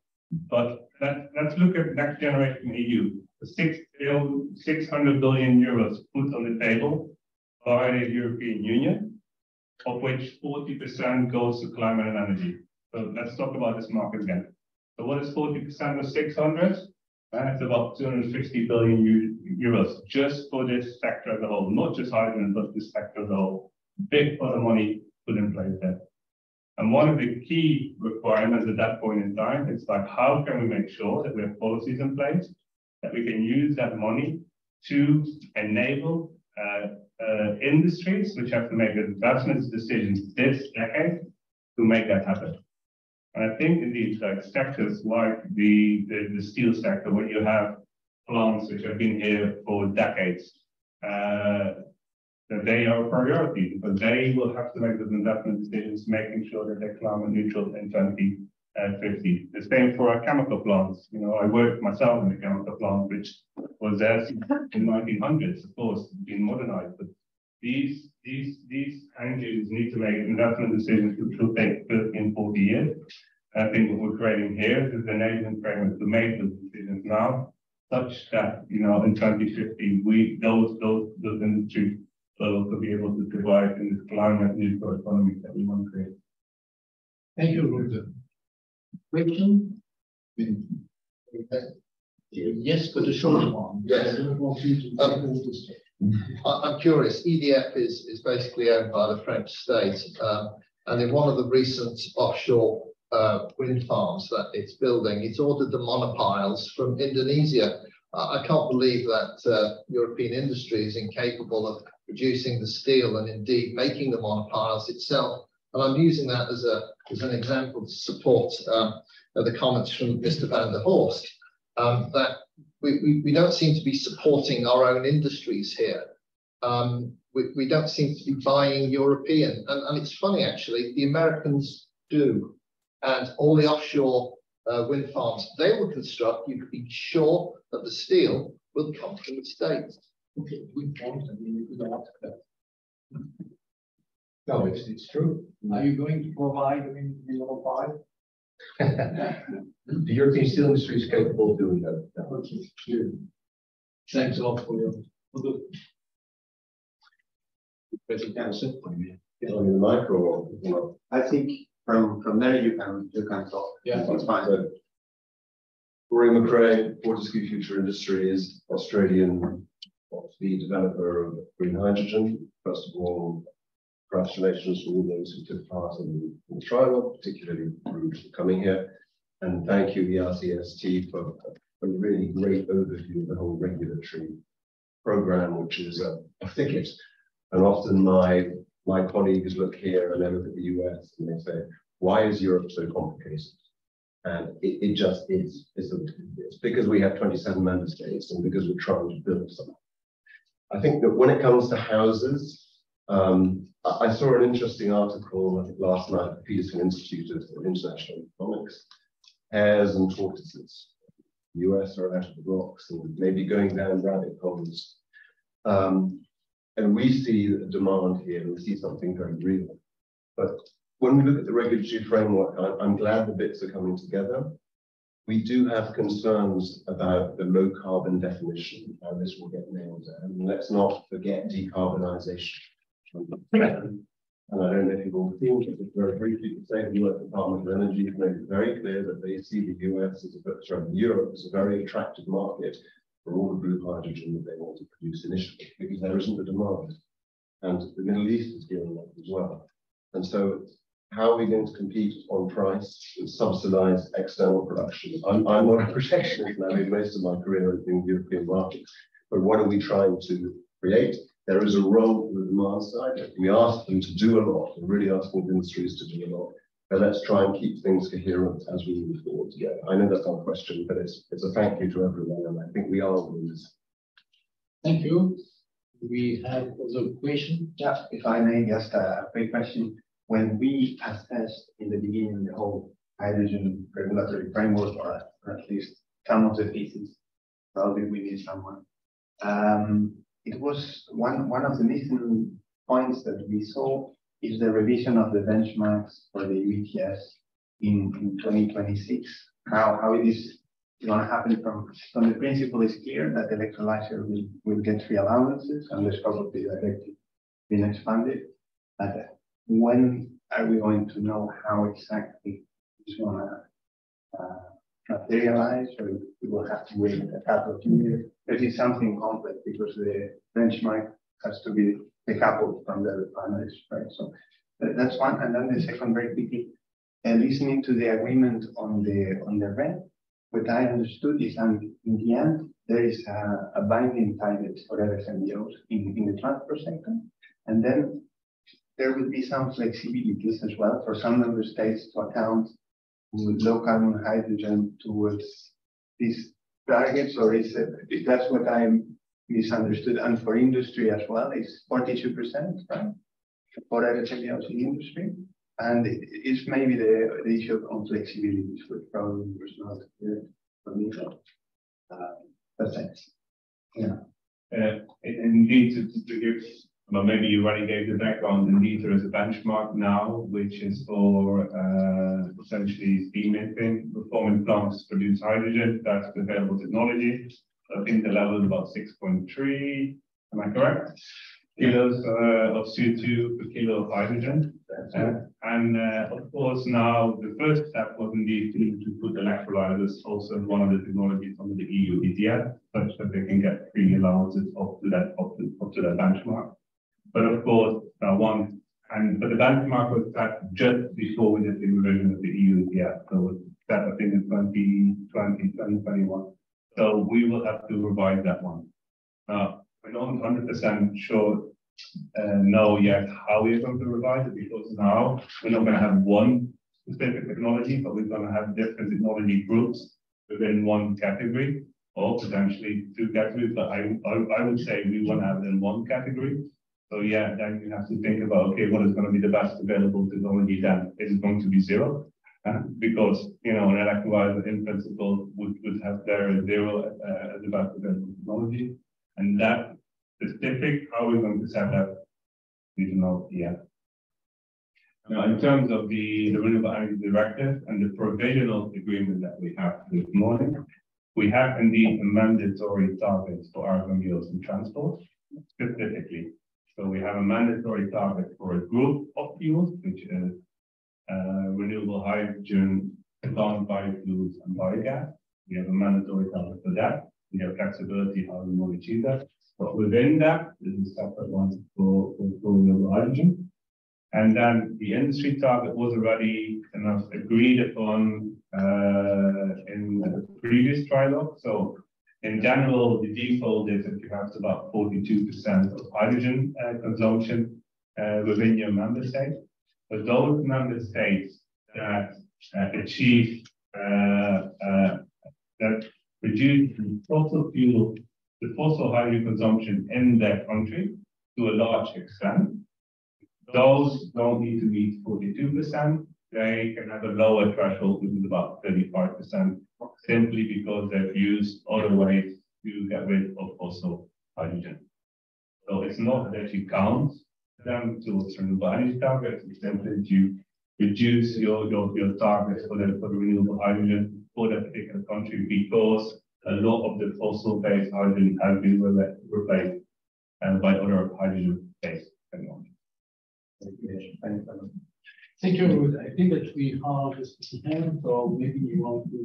But let's look at next generation EU. The 600 billion euros put on the table by the European Union, of which 40% goes to climate and energy. So let's talk about this market again. So what is 40% of 600? That's about 250 billion euros just for this sector as a whole, not just hydrogen, but this sector as a whole. Big pot of money put in place there. And one of the key requirements at that point in time is like, how can we make sure that we have policies in place that we can use that money to enable industries which have to make investment decisions this decade to make that happen. And I think indeed, like sectors like the steel sector, where you have plants which have been here for decades, that they are a priority because they will have to make those investment decisions, making sure that they're climate neutral in 2050. The same for our chemical plants. You know, I worked myself in a chemical plant, which was there in the 1900s, of course, been modernized. But these engines need to make investment decisions which will take 30 and 40 years. I think what we're creating here is the enabling framework to make those decisions now, such that, you know, in 2050, those industries will also be able to survive in this climate neutral economy that we want to create. Thank you, Ruud. Question? Yes, but a short one. Yes. I'm curious, EDF is basically owned by the French state, and in one of the recent offshore wind farms that it's building, it's ordered the monopiles from Indonesia. I can't believe that European industry is incapable of producing the steel and indeed making the monopiles itself. And I'm using that as an example to support the comments from Mr. van der Horst, that we don't seem to be supporting our own industries here. We don't seem to be buying European. And it's funny, actually, the Americans do. And all the offshore wind farms they will construct, you can be sure that the steel will come from the States. Okay, good point. I mean, you could ask that. No, it's true. Are you going to provide the monopile? The European steel industry is capable of doing that. Okay, sure. Thanks a lot for your presentation. On the micro, I think from there you can talk. Yeah, it's fine. So, Rory McRae, Fortescue Future Industries, Australian the developer of green hydrogen. First of all, congratulations to all those who took part in the trial, particularly for coming here. And thank you, ERCST, for a really great overview of the whole regulatory program, which is a thicket. And often my colleagues look here and they look at the US and they say, why is Europe so complicated? And it just is. It's because we have 27 member states and because we're trying to build something. I think that when it comes to houses, I saw an interesting article, I think last night, at the Peterson Institute of International Economics. Hares and tortoises. The US are out of the blocks and maybe going down rabbit holes. And we see a demand here, and we see something very real. But when we look at the regulatory framework, I'm glad the bits are coming together. We do have concerns about the low carbon definition, how this will get nailed down. And let's not forget decarbonisation. And I don't know if you've all seen it, but very briefly to say the US Department of Energy has made it very clear that they see the US as Europe as a very attractive market for all the blue hydrogen that they want to produce initially, because there isn't a demand. And the Middle East is gearing up as well. And so how are we going to compete on price and subsidize external production? I'm not a protectionist, and I made most of my career in the European markets, but what are we trying to create? There is a role for the demand side. We ask them to do a lot. We're really asking industries to do a lot. But let's try and keep things coherent as we move forward together. I know that's not a question, but it's a thank you to everyone, and I think we are winners. Thank you. We have also a question. Yeah, if I may, just a quick question. When we assessed in the beginning the whole hydrogen regulatory framework, or at least some of the pieces, probably we need someone. It was one of the missing points that we saw is the revision of the benchmarks for the ETS in 2026. How it is going to happen from the principle is clear that the electrolyzer will get free allowances and the scope of the directive being expanded. But when are we going to know how exactly it's going to materialize, or we will have to wait a couple of years? This is something complex because the benchmark has to be decoupled from the refineries, right? So that's one. And then the second, very quickly, listening to the agreement on the rent, what I understood is, and in the end, there is a binding target for LSMDOs in the transport sector, and then there will be some flexibilities as well for some member states to account with low carbon hydrogen towards these targets, or is it, that's what I misunderstood. And for industry as well, is 42%, right? For LSMDOs in industry. And it's maybe the issue of flexibilities, which probably was not clear for me. But thanks. Yeah. Indeed, to give, well, maybe you already gave the background. Indeed, there is a benchmark now, which is for essentially steam methane performing plants to produce hydrogen. That's the available technology. I think the level is about 6.3. Am I correct? kilos of CO2 per kilo of hydrogen. Of course, now the first step was indeed to put electrolyzers also as one of the technologies under the EU ETS, such that they can get free allowances up to that benchmark. But of course, but the benchmark was set just before we did the revision of the EU ETS. So it was set, I think, in 2020, 2021. So we will have to revise that one. We're not 100% sure know yet how we're going to revise it, because now we're not going to have one specific technology, but we're going to have different technology groups within one category, or potentially two categories. But I would say we want to have it in one category. So yeah, then you have to think about, okay, what is going to be the best available technology then? Is it going to be zero? Because, you know, an electrolyzer in principle would have there zero as the best available technology. And that specific, how we're going to set that, we don't know yet. Now, in terms of the Renewable Energy Directive and the provisional agreement that we have this morning, we have indeed a mandatory target for automobiles and transport, specifically. So we have a mandatory target for a group of fuels, which is renewable hydrogen, advanced biofuels, and biogas. We have a mandatory target for that. We have flexibility how we want to achieve that. But within that, there's a separate one for renewable hydrogen. And then the industry target was already agreed upon in the previous trilogue. So in general, the default is that you have about 42% of hydrogen consumption within your member state. But those member states that achieve that reduce the fossil hydrogen consumption in their country to a large extent, those don't need to meet 42%. They can have a lower threshold, which is about 35%, simply because they've used other ways to get rid of fossil hydrogen. So it's not that you count them towards renewable energy targets, it's simply that you reduce your targets for the renewable hydrogen for that particular country, because a lot of the fossil-based hydrogen has been replaced by other hydrogen-based technology. Thank you. I think that we have a hand, so maybe you want to.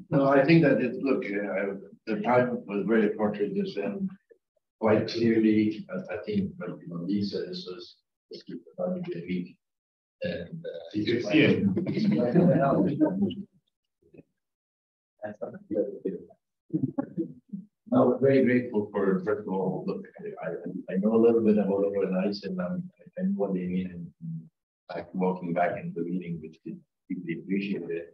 No, I think that the time was very fortuitous and quite clearly. I think, but Lisa, this was about a week, and I'm very grateful for, first of all, look, I know a little bit about overnights, and I know what they mean, and walking back into the meeting, which is deeply appreciated.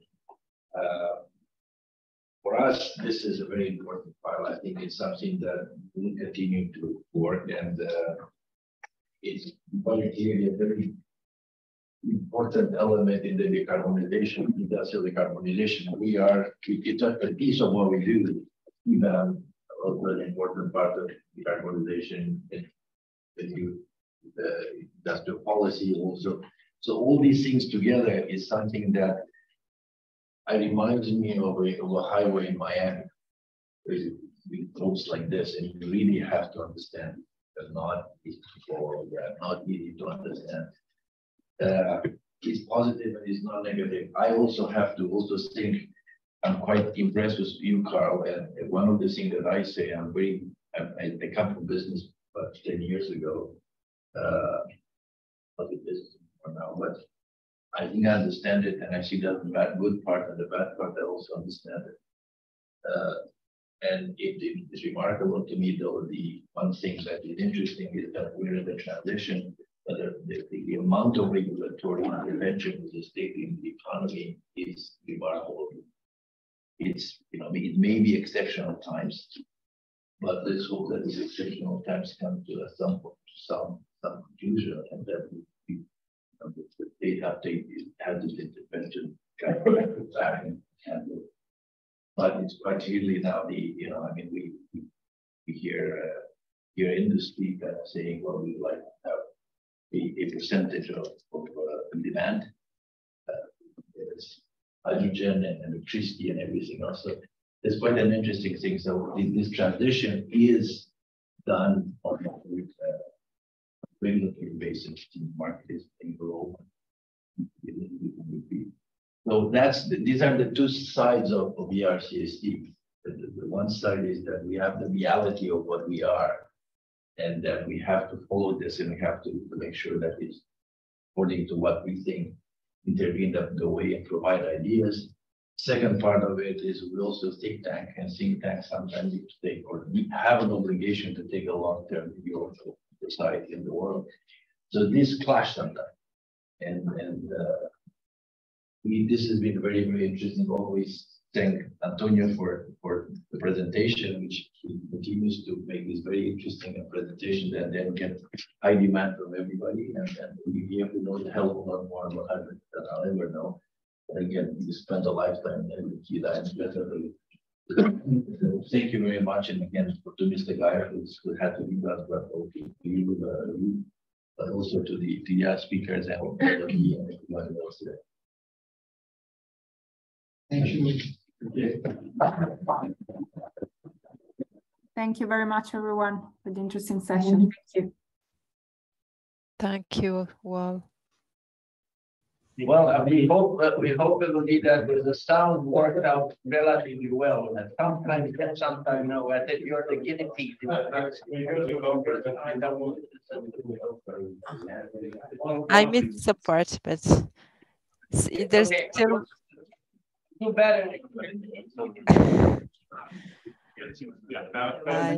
For us, this is a very important file. I think it's something that will continue to work, and it's very clearly a very important element in the decarbonization, industrial decarbonization. It's a piece of what we do, even a very important part of decarbonization in the industrial policy also. So all these things together is something that reminds me of a highway in Miami. With roads like this, and you really have to understand. It's not easy to follow, not easy to understand. It's positive and it's not negative. I also have to think I'm quite impressed with you, Carl. And one of the things that I say, I come from business about 10 years ago. Not in business for now, but I think I understand it, and I see that the good part and the bad part. I also understand it. And it's remarkable to me, though, the one thing that is interesting is that we're in the transition. The amount of regulatory intervention with the state in the economy is remarkable. It's, it may be exceptional times, but let's hope that these exceptional times come to some conclusion, and that the state have this intervention kind of back and handle. But it's quite clearly now we hear industry kind of saying, well, we'd like to have a percentage of demand, hydrogen and electricity and everything else. So it's quite an interesting thing. So this transition is done on with regulatory basis in market is global. So these are the two sides of ERCST. The one side is that we have the reality of what we are, and that we have to follow this, and we have to make sure that it's according to what we think, intervene the way and provide ideas. Second part of it is we also think tank, and think tanks sometimes need to take, or we have an obligation to take a long-term view of the society and the world. So this clash sometimes, and this has been very, very interesting. Always thank Antonio for the presentation, which he continues to make this very interesting presentation, and then get high demand from everybody, and we be able to know the hell of a lot more about hybrid than I'll ever know. But again, we spend a lifetime and we keep that better. So thank you very much, and again to Mr. Geyer who had to be that, but to you, but also to the speakers and everybody else there. Thank you. Thank you very much, everyone, for the interesting session. Thank you. Thank you. Wow. Well, we hope everybody that the sound worked out relatively well. And sometimes no, I think you're the guinea pig. I missed some part, but there's still. Do better. Bye.